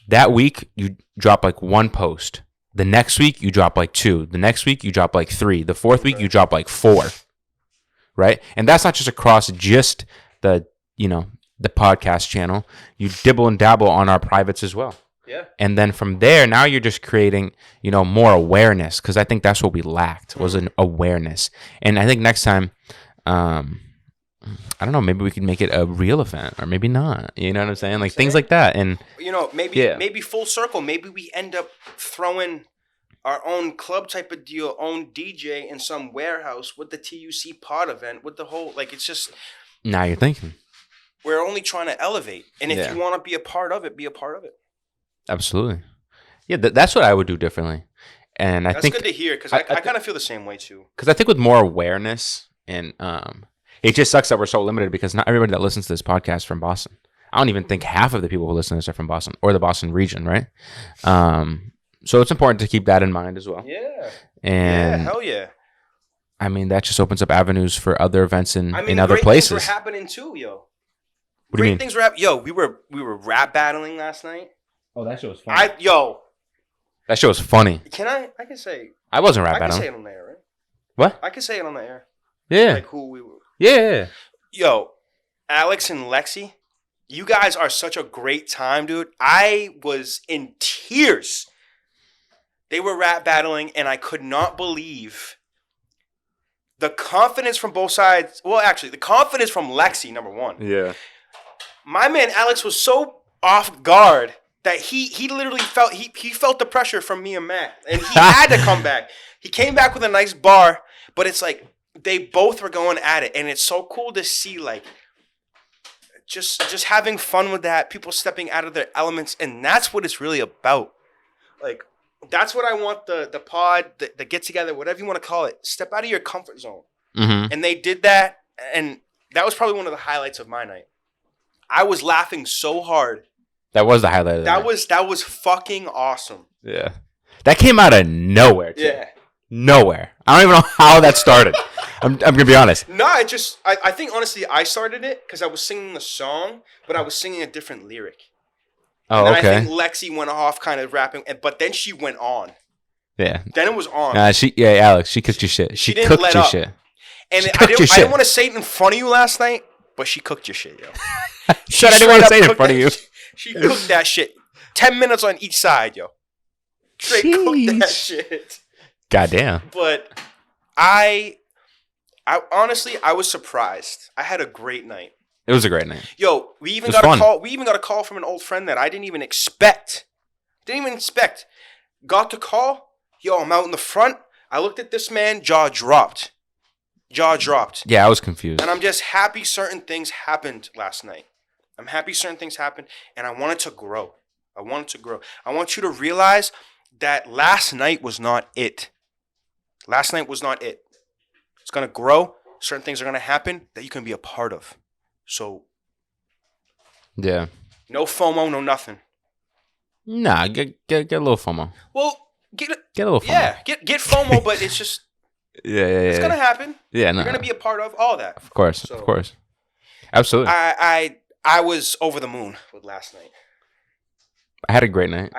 That week, you drop like one post. The next week, you drop like 2. The next week, you drop like 3. The fourth week, you drop like 4. Right? And that's not just across just the podcast channel. You dibble and dabble on our privates as well. Yeah. And then from there, now you're just creating, more awareness, because I think that's what we lacked was an awareness. And I think next time, I don't know. Maybe we could make it a real event, or maybe not. You know what I'm saying? Like things like that. And maybe full circle. Maybe we end up throwing our own club type of deal, own DJ in some warehouse with the TUC pod event, with the whole it's just. Now you're thinking. We're only trying to elevate, and if you want to be a part of it, be a part of it. Absolutely. Yeah, that's what I would do differently. And I think that's good to hear, because I kind of feel the same way too. Because I think with more awareness and it just sucks that we're so limited because not everybody that listens to this podcast is from Boston. I don't even think half of the people who listen to this are from Boston or the Boston region, right? So it's important to keep that in mind as well. Yeah. And hell yeah. I mean, that just opens up avenues for other events in other great places. Things were happening too, yo. What do you mean? Things were happening. Yo, we were rap battling last night. Oh, that shit was funny. That shit was funny. I can say. I wasn't rap battling. I can say it on the air, right? What? I can say it on the air. Yeah. Like who we were. Yeah. Yo, Alex and Lexi, you guys are such a great time, dude. I was in tears. They were rap battling, and I could not believe the confidence from both sides. Well, actually, the confidence from Lexi, number one. Yeah. My man Alex was so off guard that he literally felt he felt the pressure from me and Matt, and he had to come back. He came back with a nice bar, but it's like they both were going at it, and it's so cool to see just having fun with that, people stepping out of their elements, and that's what it's really about. Like that's what I want the pod, the get together, whatever you want to call it. Step out of your comfort zone, and they did that, and that was probably one of the highlights of my night. I was laughing so hard. That was the highlight of the night. That was fucking awesome. Yeah. That came out of nowhere, too. Yeah. Nowhere. I don't even know how that started. I'm gonna be honest. No, I think honestly I started it because I was singing the song, but I was singing a different lyric. Oh, and okay. I think Lexi went off kind of rapping, but then she went on. Yeah. Then it was on. Alex, she cooked your shit. She didn't cooked let your up. shit. And I didn't want to say it in front of you last night, but she cooked your shit, yo. Shit, I didn't want to say it in front of you. She cooked that shit. 10 minutes on each side, yo. Straight cooked that shit. Goddamn. But I honestly, I was surprised. I had a great night. It was a great night. Yo, we even got a call. We even got a call from an old friend that I didn't even expect. Got the call. Yo, I'm out in the front. I looked at this man. Jaw dropped. Yeah, I was confused. And I'm just happy certain things happened last night. I'm happy certain things happened, and I want it to grow. I want you to realize that last night was not it. Last night was not it. It's going to grow. Certain things are going to happen that you can be a part of. So, yeah. No FOMO, no nothing. Nah, get a little FOMO. Well, get a little FOMO. Yeah, get FOMO, but it's just... Yeah. It's going to happen. Yeah, no. You're going to be a part of all that. Of course. Absolutely. I was over the moon with last night. I had a great night.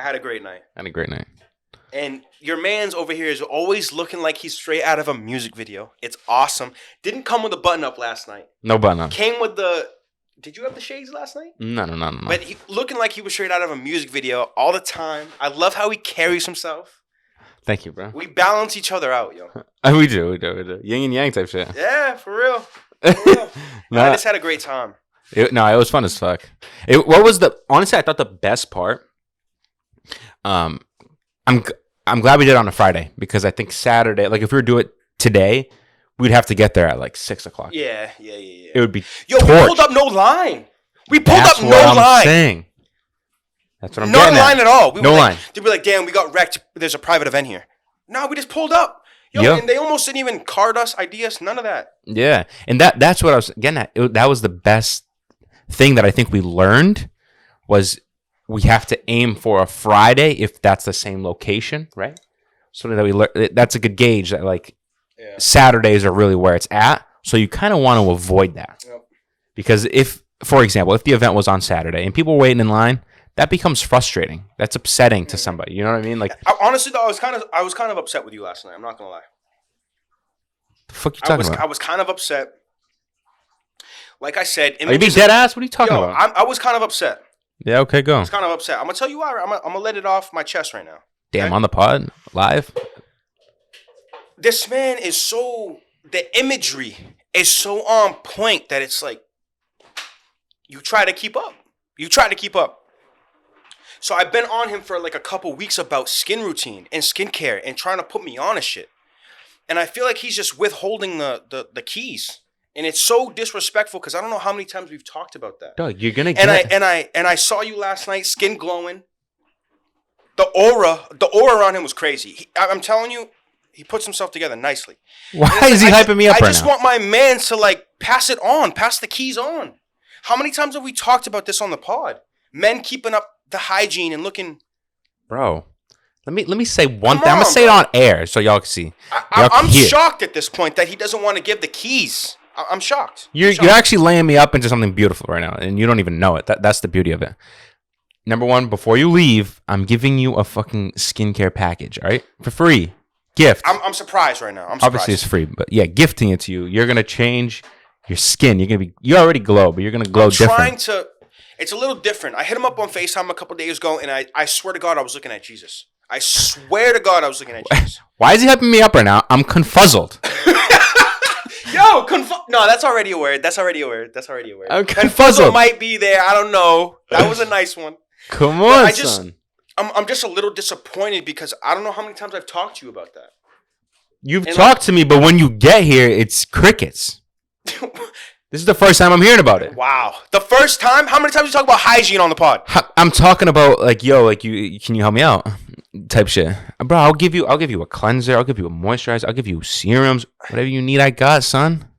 And your man's over here is always looking like he's straight out of a music video. It's awesome. Didn't come with a button up last night. No button up. Came with the... Did you have the shades last night? No. But looking like he was straight out of a music video all the time. I love how he carries himself. Thank you, bro. We balance each other out, yo. We do. Yin and yang type shit. Yeah, for real. I just had a great time. It was fun as fuck. Honestly, I thought the best part, I'm glad we did it on a Friday because I think Saturday, like if we were to do it today, we'd have to get there at like 6 o'clock. Yeah. It would be we pulled up no line. That's what I'm saying. That's what I'm getting at. No line at all. No line. They'd be like, damn, we got wrecked. There's a private event here. No, we just pulled up. And they almost didn't even card us, ID us, none of that. Yeah. And that's what I was getting at. That was the best thing that I think we learned was we have to aim for a Friday if that's the same location, right? So that we learn. That's a good gauge that Saturdays are really where it's at. So you kind of want to avoid that. Yep. Because for example, if the event was on Saturday and people were waiting in line, that becomes frustrating. That's upsetting to somebody. You know what I mean? Like, honestly, though, I was kind of upset with you last night. I'm not gonna lie. The fuck you talking about? I was kind of upset. Like I said, are you being dead ass? What are you talking about? I was kind of upset. Yeah, okay, go. I was kind of upset. I'm gonna tell you why. I'm gonna let it off my chest right now. Damn, okay? On the pod, live. This man is so the imagery is so on point that it's like you try to keep up. So I've been on him for like a couple weeks about skin routine and skincare and trying to put me on a shit. And I feel like he's just withholding the keys. And it's so disrespectful because I don't know how many times we've talked about that. Dog, you're gonna get and I saw you last night, skin glowing. The aura on him was crazy. I'm telling you, he puts himself together nicely. Why is he hyping me up right now? I just want my man to like pass the keys on. How many times have we talked about this on the pod? Men keeping up the hygiene and looking. Bro, let me say one thing. I'm gonna say it on air so y'all can see. I'm shocked at this point that he doesn't want to give the keys. I'm shocked. You're actually laying me up into something beautiful right now, and you don't even know it. That's the beauty of it. Number one, before you leave, I'm giving you a fucking skincare package, all right? For free. Gift. I'm surprised right now. Obviously, it's free, but yeah, gifting it to you. You're gonna change your skin. You already glow, but you're gonna glow different. It's a little different. I hit him up on FaceTime a couple days ago, and I swear to God, I was looking at Jesus. I swear to God, I was looking at Jesus. Why is he hyping me up right now? I'm confuzzled. Yo, no, that's already a word. I'm confuzzled. Might be there. I don't know. That was a nice one. Come on, son. I'm just a little disappointed because I don't know how many times I've talked to you about that. You've talked to me, but when you get here, it's crickets. This is the first time I'm hearing about it. Wow. The first time? How many times you talk about hygiene on the pod? I'm talking about like, yo, like can you help me out? Type shit. Bro, I'll give you a cleanser, I'll give you a moisturizer, I'll give you serums, whatever you need, I got, son.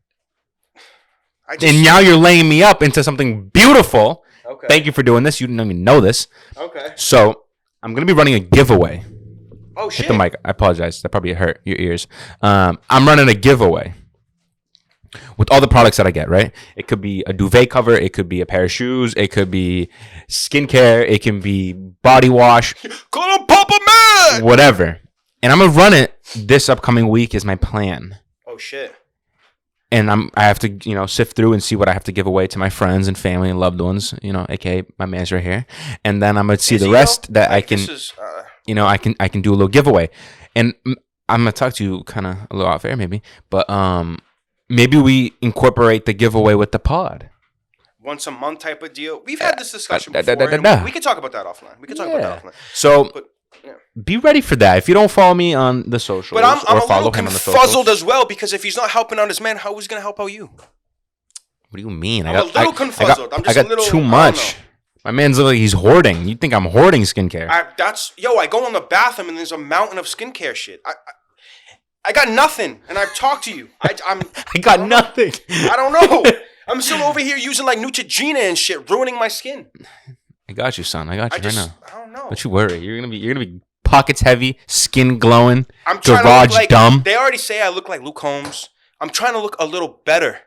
And now you're laying me up into something beautiful. Okay. Thank you for doing this. You didn't even know this. Okay. So I'm gonna be running a giveaway. Oh shit. Hit the mic. I apologize. That probably hurt your ears. I'm running a giveaway with all the products that I get, right? It could be a duvet cover. It could be a pair of shoes. It could be skincare. It can be body wash. Call him Papa Man! Whatever. And I'm going to run it this upcoming week is my plan. Oh, shit. And I have to, sift through and see what I have to give away to my friends and family and loved ones, aka my man's right here. And then I'm going to see the rest that I can, I can do a little giveaway. And I'm going to talk to you kind of a little off air maybe, but maybe we incorporate the giveaway with the pod. Once a month type of deal. We've had this discussion before. We can talk about that offline. So be ready for that. If you don't follow me on the socials, but I'm follow him on the socials. Fuzzled as well because if he's not helping out his man, how is he gonna help out you? What do you mean? I'm a little confuzzled. I got too much. My man's like he's hoarding. You think I'm hoarding skincare? I go in the bathroom and there's a mountain of skincare shit. I got nothing, and I've talked to you. I got nothing. I don't know. I'm still over here using like Neutrogena and shit, ruining my skin. I got you, son. I got you right now. I don't know. Don't you worry. You're gonna be pockets heavy, skin glowing, I'm trying garage to look like, dumb. They already say I look like Luke Combs. I'm trying to look a little better.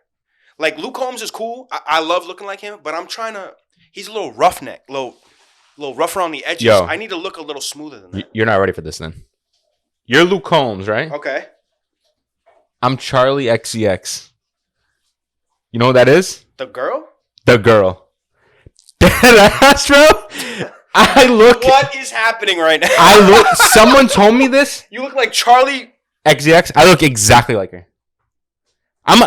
Like Luke Combs is cool. I love looking like him, but I'm trying to. He's a little roughneck, little rougher on the edges. Yo, I need to look a little smoother than that. You're not ready for this, then. You're Luke Combs, right? Okay. I'm Charlie XCX. You know what that is? The girl? The girl. That's bro. I look. What is happening right now? Someone told me this. You look like Charlie XCX. I look exactly like her. I'm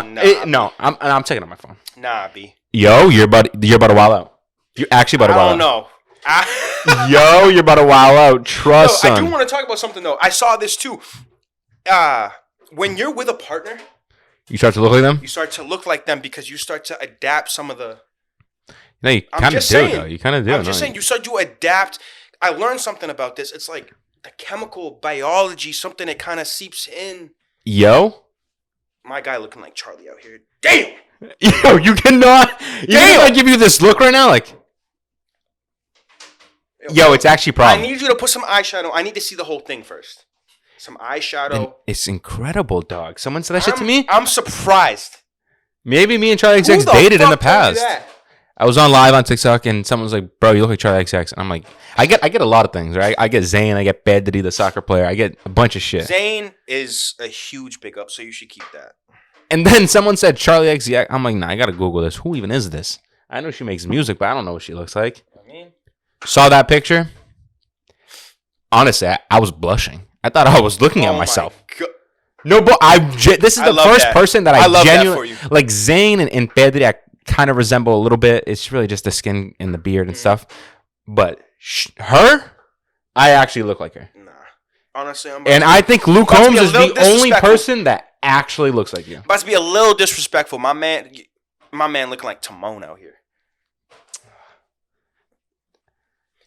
taking out my phone. Nah, B. Yo, you're about to wild out. You're actually about to wild out. I don't know. Yo, you're about to wild out. Trust, son. I do want to talk about something though. I saw this too. When you're with a partner, you start to look like them. You start to look like them because you start to adapt some of the. No, you kind of do, though. You kind of do. I'm just saying, you start to adapt. I learned something about this. It's like the chemical biology, something that kind of seeps in. Yo, my guy looking like Charlie out here. Damn. Yo, you cannot. Damn. I give you this look right now, like. Yo, it's actually a problem. I need you to put some eyeshadow. I need to see the whole thing first. Some eyeshadow. And it's incredible, dog. Someone said that shit to me. I'm surprised. Maybe me and Charlie XX dated in the past. I was on live on TikTok and someone was like, "Bro, you look like Charlie XX." And I'm like, I get a lot of things, right? I get Zayn, I get Beddy, the soccer player, I get a bunch of shit. Zayn is a huge big up, so you should keep that. And then someone said Charlie XX. I'm like, nah, I gotta Google this. Who even is this? I know she makes music, but I don't know what she looks like. Saw that picture. Honestly, I was blushing. I thought I was looking at myself. No, but this is I the love first that. person that I I love that genuinely for you. like. Zayn and Pedri, I kind of resemble a little bit. It's really just the skin and the beard and stuff. But her, I actually look like her. Nah. Honestly, And I think Luke about to be Combs a is little the only disrespectful. person that actually looks like you. About to be a little disrespectful. My man looking like Timon out here.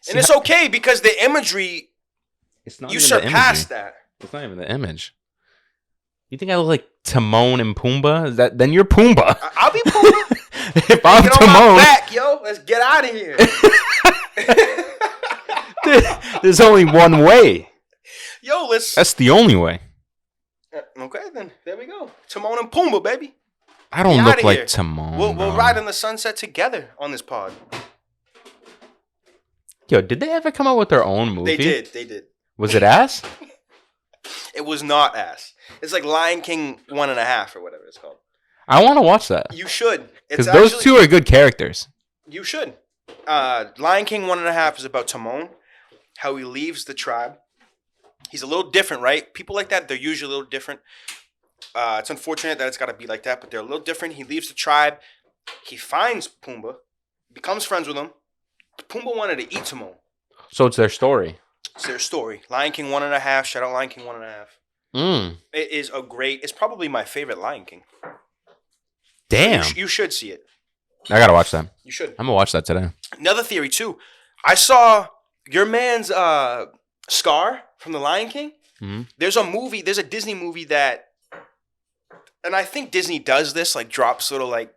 And it's okay because the imagery, It's not you even surpassed the imagery. that. It's not even the image. You think I look like Timon and Pumbaa? Then you're Pumbaa. I'll be Pumbaa. If I'm Get on my Timon, back, yo. Let's get out of here. there's only one way. Yo, let's. That's the only way. Okay, then. There we go. Timon and Pumbaa, baby. I don't Get look outta like here. Timon. We'll ride in the sunset together on this pod. Yo, did they ever come out with their own movie? They did. Was it ass? It was not ass. It's like Lion King 1.5 or whatever it's called. I want to watch that. You should. Because those two are good characters. You should. Lion King 1.5 is about Timon, how he leaves the tribe. He's a little different, right? People like that, they're usually a little different. It's unfortunate that it's got to be like that, but they're a little different. He leaves the tribe. He finds Pumbaa, becomes friends with him. Pumbaa wanted to eat Timon. So it's their story. It's their story. Lion King 1.5. Shout out Lion King 1.5. It is it's probably my favorite Lion King. Damn. You should see it. I got to watch that. You should. I'm going to watch that today. Another theory, too. I saw your man's Scar from The Lion King. Mm-hmm. There's a Disney movie that, and I think Disney does this, like drops little like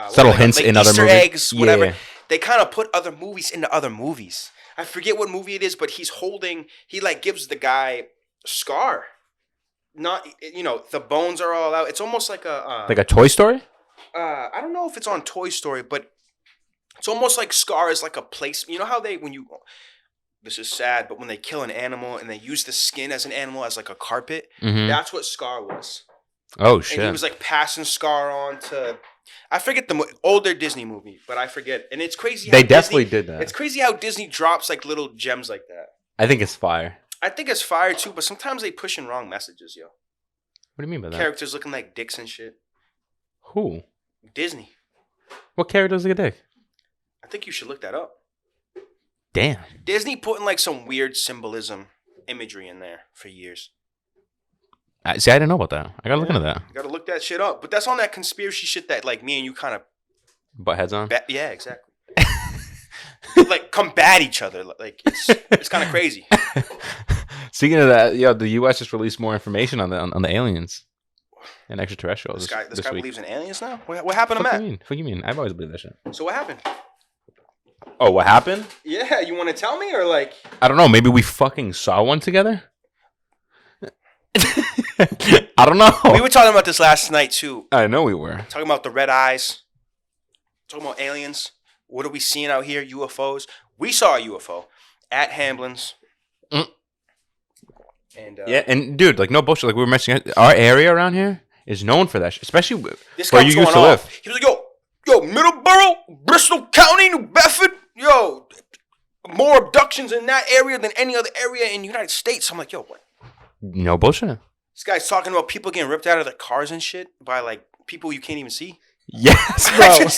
subtle hints in other Easter movies. eggs, whatever. Yeah. They kind of put other movies into other movies. I forget what movie it is, but he like gives the guy Scar. Not, the bones are all out. It's almost like like a Toy Story? I don't know if it's on Toy Story, but it's almost like Scar is like a place. You know how this is sad, but when they kill an animal and they use the skin as an animal as like a carpet, that's what Scar was. Oh, shit. And he was like passing Scar on to, I forget the older Disney movie, but I forget. And it's crazy. They definitely did that. It's crazy how Disney drops like little gems like that. I think it's fire. I think it's fire too, but sometimes they push in wrong messages, yo. What do you mean by that? Characters looking like dicks and shit. Who? Disney. What character looks like a dick? I think you should look that up. Damn. Disney putting like some weird symbolism imagery in there for years. See, I didn't know about that. I gotta look into that. You gotta look that shit up. But that's on that conspiracy shit that like me and you kind of butt heads on. Yeah, exactly. Like combat each other. Like it's kind of crazy. Speaking of that, the U.S. just released more information on the aliens and extraterrestrials. This guy week. believes in aliens now. What happened to Matt? What do you mean? I've always believed that shit. So what happened? Oh, what happened? Yeah, you want to tell me or like? I don't know. Maybe we fucking saw one together. I don't know. We were talking about this last night too. I know we were talking about the red eyes. Talking about aliens. What are we seeing out here? UFOs. We saw a UFO at Hamblin's. And and dude, like no bullshit. Like we were mentioning, our area around here is known for that shit, especially this where guy you was used going to off. live. He was like, yo, Middleborough, Bristol County, New Bedford, yo, more abductions in that area than any other area in the United States. I'm like, yo, what? No bullshit. This guy's talking about people getting ripped out of their cars and shit by like people you can't even see. Yes,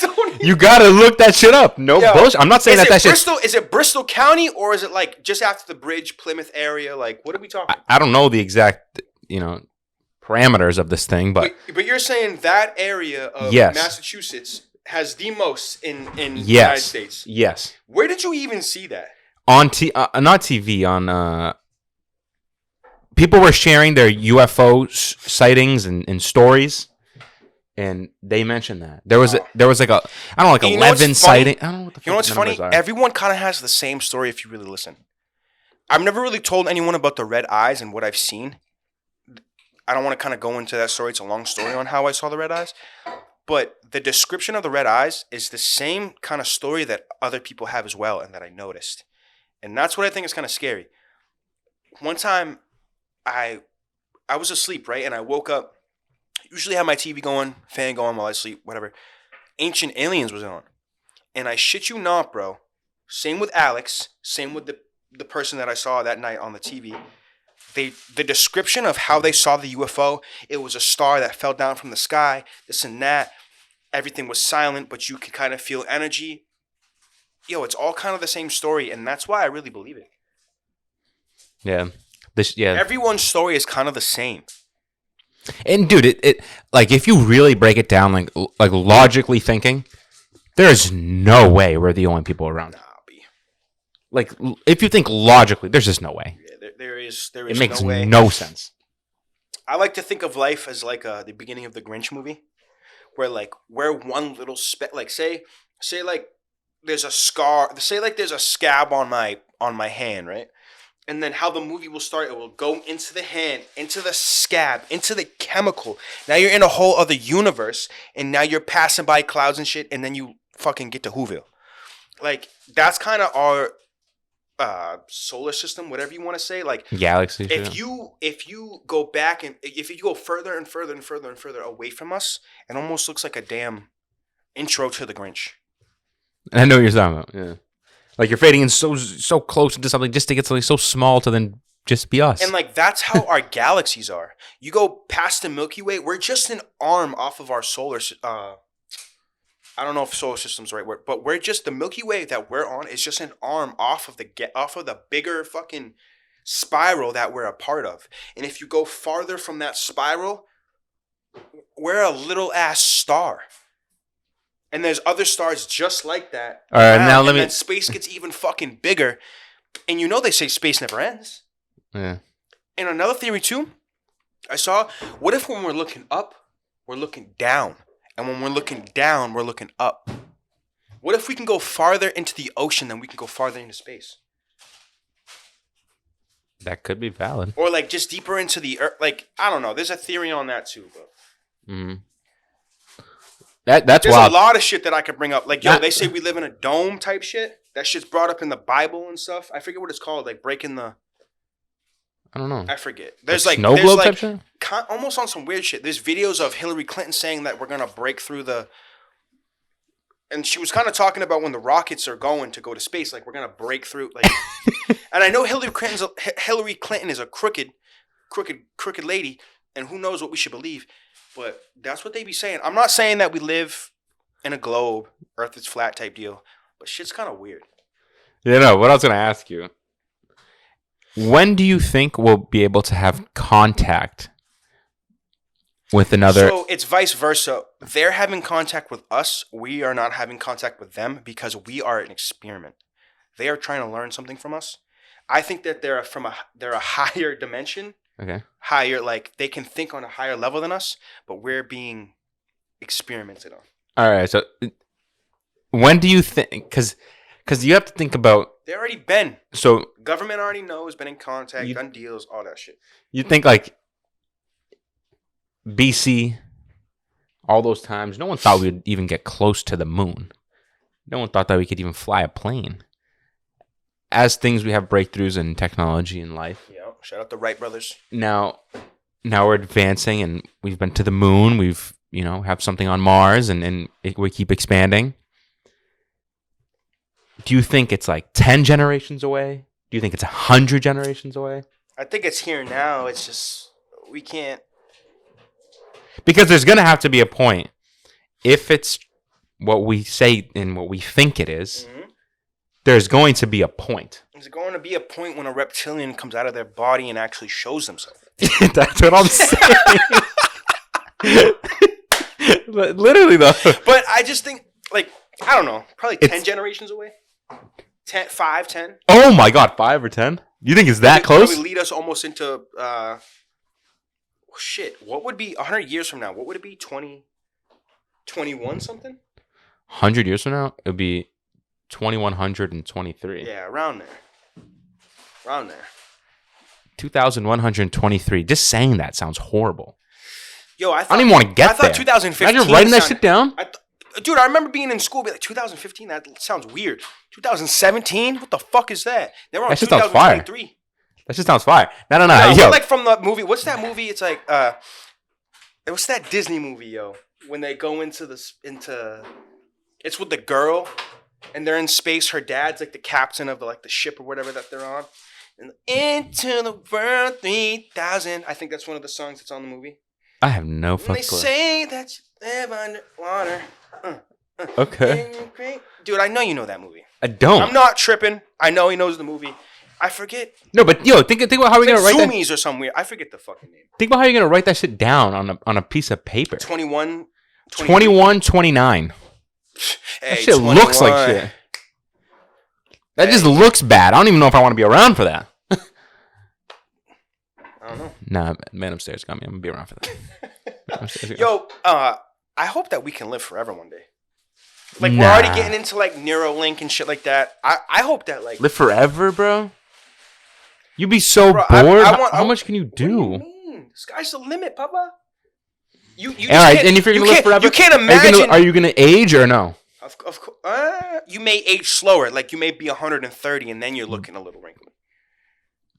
bro. You gotta look that shit up. No bullshit. I'm not saying that shit. Is it Bristol County or is it like just after the bridge, Plymouth area? Like, what are we talking? I don't know the exact, parameters of this thing, but you're saying that area of Massachusetts has the most in the United States. Yes. Where did you even see that? On not TV, on people were sharing their UFO sightings and stories. And they mentioned that there was like a 11 sighting. I don't know what the fuck. You know what's funny? Everyone kind of has the same story if you really listen. I've never really told anyone about the red eyes and what I've seen. I don't want to kind of go into that story. It's a long story on how I saw the red eyes. But the description of the red eyes is the same kind of story that other people have as well and that I noticed. And that's what I think is kind of scary. One time I was asleep, right? And I woke up. Usually have my TV going, fan going while I sleep, whatever. Ancient Aliens was on. And I shit you not, bro. Same with Alex. Same with the person that I saw that night on the TV. the description of how they saw the UFO, it was a star that fell down from the sky, this and that. Everything was silent, but you could kind of feel energy. Yo, it's all kind of the same story, and that's why I really believe it. Yeah. Everyone's story is kind of the same. And dude, it like if you really break it down, like logically thinking, there's no way we're the only people around. Nah, B. Like if you think logically, there's just no way. Yeah, there is It makes no way. no sense. I like to think of life as like the beginning of the Grinch movie, where like we're one little speck. Like say like there's a scar. Say like there's a scab on my hand, right? And then how the movie will start, it will go into the hand, into the scab, into the chemical. Now you're in a whole other universe, and now you're passing by clouds and shit, and then you fucking get to Whoville. Like, that's kind of our solar system, whatever you want to say. Like, galaxy. If you go back and if you go further and further and further and further away from us, it almost looks like a damn intro to the Grinch. I know what you're talking about. Yeah. Like you're fading in so close into something just to get something so small to then just be us. And like that's how our galaxies are. You go past the Milky Way, we're just an arm off of our solar. I don't know if solar system's the right word, but we're just the Milky Way that we're on is just an arm off of the bigger fucking spiral that we're a part of. And if you go farther from that spiral, we're a little ass star. And there's other stars just like that. All right, now let me. Then space gets even fucking bigger, and you know they say space never ends. Yeah. And another theory too, I saw. What if when we're looking up, we're looking down, and when we're looking down, we're looking up? What if we can go farther into the ocean than we can go farther into space? That could be valid. Or like just deeper into the earth. Like I don't know. There's a theory on that too, bro. Mm-hmm. That's There's wild. a lot of shit that I could bring up. Like, yo, they say we live in a dome type shit. That shit's brought up in the Bible and stuff. I forget what it's called. Like breaking the. I don't know. I forget. There's like snow globe type shit? Almost on some weird shit. There's videos of Hillary Clinton saying that we're gonna break through the. And she was kind of talking about when the rockets are going to go to space, like we're gonna break through. Like, and I know Hillary Clinton is a crooked lady, and who knows what we should believe. But that's what they be saying. I'm not saying that we live in a globe, Earth is flat type deal, but shit's kind of weird. You know, what I was going to ask you. When do you think we'll be able to have contact with another? So it's vice versa. They're having contact with us. We are not having contact with them because we are an experiment. They are trying to learn something from us. I think that they're a higher dimension. Okay. Higher, like they can think on a higher level than us, but we're being experimented on. All right. So when do you think? Because you have to think about. They already been. So government already knows, been in contact, done deals, all that shit. You think like BC, all those times, no one thought we would even get close to the moon. No one thought that we could even fly a plane. As we have breakthroughs in technology and life. Yeah. Shout out the Wright brothers. Now we're advancing, and we've been to the moon. We've have something on Mars, and we keep expanding. Do you think it's like 10 generations away? Do you think it's 100 generations away? I think it's here now. It's just we can't. Because there's gonna have to be a point. If it's what we say and what we think it is, there's going to be a point. There's going to be a point when a reptilian comes out of their body and actually shows themselves. That's what I'm saying. Literally, though. But I just think, like, I don't know, probably 10 generations away. 5, 10. Oh my God, 5 or 10? You think it's that close? Probably lead us almost into, shit, what would be 100 years from now? What would it be? 21 something? 100 years from now, it would be 2123. Yeah, around there. 2123. Just saying that sounds horrible. Yo, I don't even want to get there. I thought 2015. Imagine writing that shit down. Dude, I remember being in school, be like 2015. That sounds weird. 2017. What the fuck is that? They were on 2023. That just sounds fire. No. Yo, like from the movie. What's that movie? It's like what's that Disney movie, yo? When they go into it's with the girl. And they're in space. Her dad's like the captain of the ship or whatever that they're on. Into the world 3000. I think that's one of the songs that's on the movie. I have no When they fucking clue. say that you live underwater. Okay. Dude, I know you know that movie. I don't. I'm not tripping. I know he knows the movie. I forget. No, but yo, think about how we're gonna write that. Zoomies or something weird. I forget the fucking name. Think about how you're gonna write that shit down on a piece of paper. 21. 21, 29. Hey, That shit 21. looks like shit. That just looks bad. I don't even know if I want to be around for that. I don't know. Nah, man upstairs got me. I'm gonna be around for that. Yo, I hope that we can live forever one day. Like, Nah. we're already getting into, like, Neuralink and shit like that. I hope that, like... Live forever, bro? You'd be so Bro, bored. I How much can you What do you do? mean? The sky's the limit, Papa. You All right, and if you're gonna live forever, you can't imagine... Are you gonna age or no? Of course, you may age slower. Like, you may be 130, and then you're looking a little wrinkly.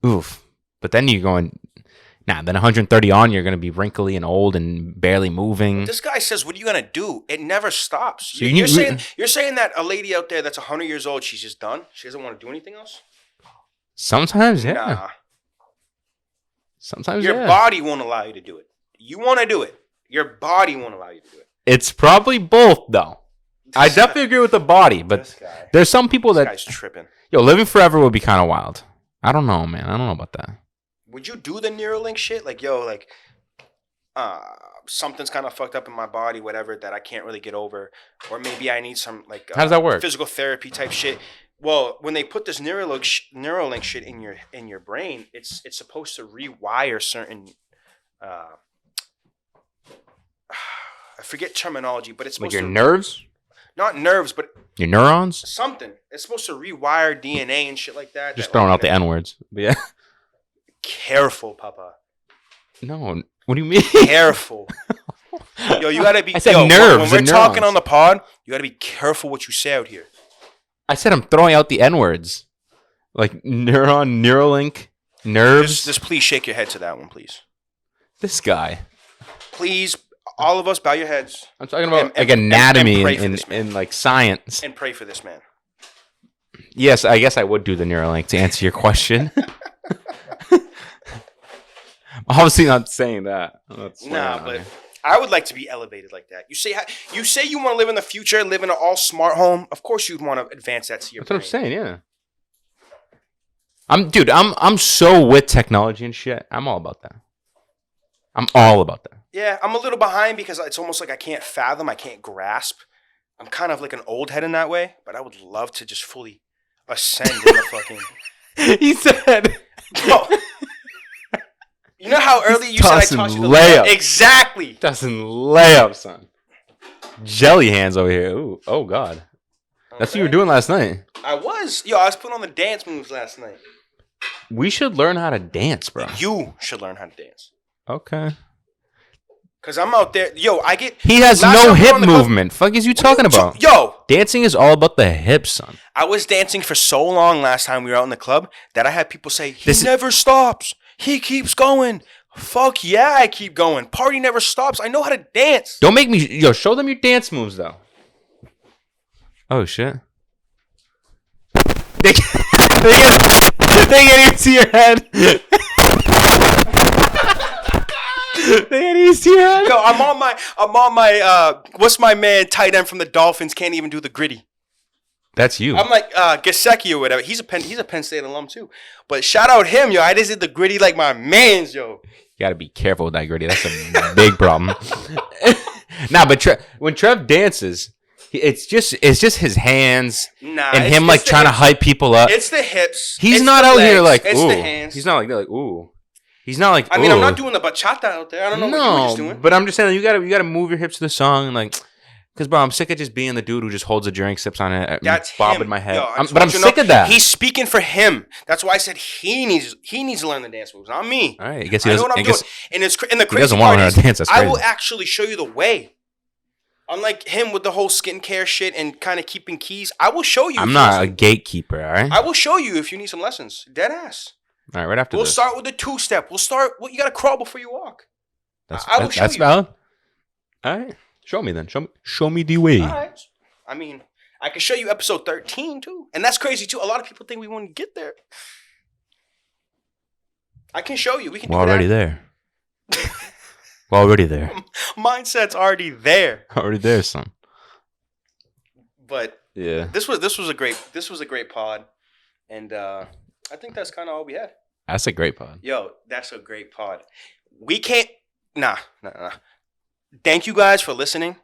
Oof. But then you're going... Nah, then 130 on, you're gonna be wrinkly and old and barely moving. This guy says, what are you going to do? It never stops. So You're saying that a lady out there that's 100 years old, she's just done? She doesn't want to do anything else? Sometimes, yeah. Nah. Sometimes, Your yeah. body won't allow you to do it. You want to do it. Your body won't allow you to do it. It's probably both, though. I definitely agree with the body, but there's some people This that... guy's tripping. Yo, living forever would be kind of wild. I don't know, man. I don't know about that. Would you do the Neuralink shit? Like, yo, like, something's kind of fucked up in my body, whatever, that I can't really get over. Or maybe I need some, like... How does that work? Physical therapy type shit. Well, when they put this Neuralink shit in your brain, it's supposed to rewire certain... I forget terminology, but it's supposed Like your to... nerves? Not nerves, but... Your neurons? Something. It's supposed to rewire DNA and shit like that. Just throwing out the N-words. But yeah. Careful, Papa. No. What do you mean? Careful. Yo, you gotta be... I said yo, nerves when we're and talking neurons. on the pod, you gotta be careful what you say out here. I said I'm throwing out the N-words. Like neuron, Neuralink, nerves. Just please shake your head to that one, please. This guy. Please, all of us, bow your heads. I'm talking about And- like anatomy and pray for and this man. like science. And pray for this man. Yes, I guess I would do the Neuralink to answer your question. Obviously not saying that. Nah, but I would like to be elevated like that. You say you want to live in the future, live in an all smart home. Of course, you'd want to advance that to your. That's what I'm saying. Yeah. I'm so with technology and shit. I'm all about that. I'm all about that. Yeah, I'm a little behind because it's almost like I can't fathom, I can't grasp. I'm kind of like an old head in that way, but I would love to just fully ascend in the fucking. He said. Bro, you know how early you said I taught you the layup. Exactly. Doesn't layup, son. Jelly hands over here. Ooh, oh god. That's what you were doing last night. I was putting on the dance moves last night. We should learn how to dance, bro. You should learn how to dance. Okay. Cause I'm out there, He has Last no time we were hip on the club- movement. Fuck is you talking about? Yo, Dancing is all about the hips, son. I was dancing for so long last time we were out in the club that I had people say, he This is- never stops. He keeps going. Fuck yeah, I keep going. Party never stops. I know how to dance. Don't make me. Yo, show them your dance moves, though. Oh, shit. They can't even see your head. They can't even see your head. Yo, I'm on my, what's my man, tight end from the Dolphins, can't even do the gritty. That's you. I'm like Gesicki or whatever. He's a Penn State alum too. But shout out him, yo. I just did the gritty like my mans, yo. You gotta be careful with that gritty. That's a big problem. Nah, but when Trev dances, it's just his hands Nah, and it's- him it's like the trying to hips. hype people up. It's the hips. He's It's not the out here legs, like it's ooh. the hands. He's not like they're like ooh. He's not like. I mean, I'm ooh. not doing the bachata out there. I don't know what you were just doing. But I'm just saying you gotta move your hips to the song and like, because bro, I'm sick of just being the dude who just holds a drink, sips on it, That's bobbing him. my head. Yo, I just But I'm want you to sick know, of that. He's speaking for him. That's why I said he needs to learn the dance moves, not me. All right, I guess he I know doesn't. what I I'm guess doing. And the he crazy doesn't part want to learn is, how to dance. That's I crazy. will actually show you the way. Unlike him with the whole skincare shit and kind of keeping keys, I will show you. I'm if not you a need gatekeeper. All right. some- I will show you if you need some lessons. Dead ass. All right. Right after We'll this. start with the 2-step. You gotta crawl before you walk. I will show That's you. valid. All right. Show me then. Show me the way. All right. I mean, I can show you episode 13 too, and that's crazy too. A lot of people think we won't get there. I can show you. We can We're do already that. there. We're already there. Mindset's already there. Already there, son. But Yeah. this was a great pod, and I think that's kind of all we had. That's a great pod. Yo, that's a great pod. We can't. Nah. Thank you guys for listening.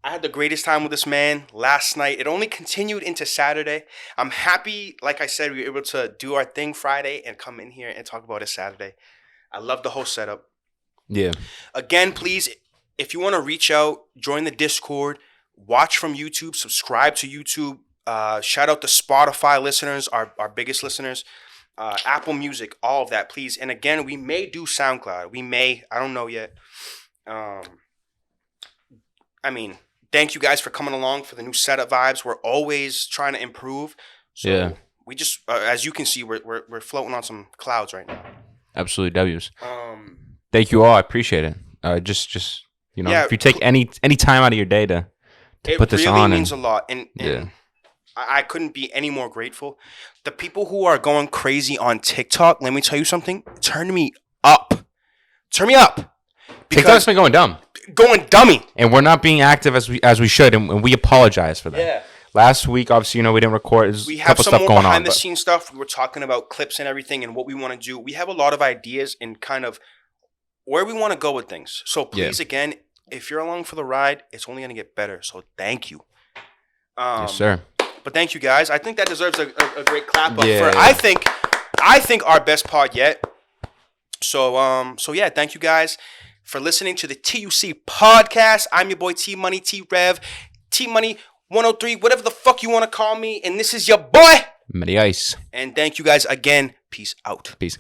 I had the greatest time with this man last night. It only continued into Saturday. I'm happy, like I said, we were able to do our thing Friday and come in here and talk about it Saturday. I love the whole setup. Yeah. Again, please, if you want to reach out, join the Discord, watch from YouTube, subscribe to YouTube. Shout out to Spotify listeners, our biggest listeners. Apple Music, all of that, please. And again, we may do SoundCloud. We may. I don't know yet. Thank you guys for coming along for the new setup vibes. We're always trying to improve. So Yeah. we just, as you can see, we're floating on some clouds right now. Absolutely W's. Thank you all. I appreciate it. Just if you take any time out of your day to put this on. It really means a lot. And I couldn't be any more grateful. The people who are going crazy on TikTok, let me tell you something. Turn me up. TikTok's been going dumb. Going dummy. And we're not being active as we should, and we apologize for that. Yeah. Last week, obviously, we didn't record. There's We a have couple some stuff more going behind on. the scenes stuff. We were talking about clips and everything and what we want to do. We have a lot of ideas and kind of where we want to go with things. So please, again, if you're along for the ride, it's only going to get better. So thank you. Yes, sir. But thank you, guys. I think that deserves a great clap up Yeah. for I think our best pod yet. So thank you guys for listening to the TUC podcast. I'm your boy T Money, T Rev, T Money 103, whatever the fuck you want to call me. And this is your boy. Many ice. And thank you guys again. Peace out. Peace.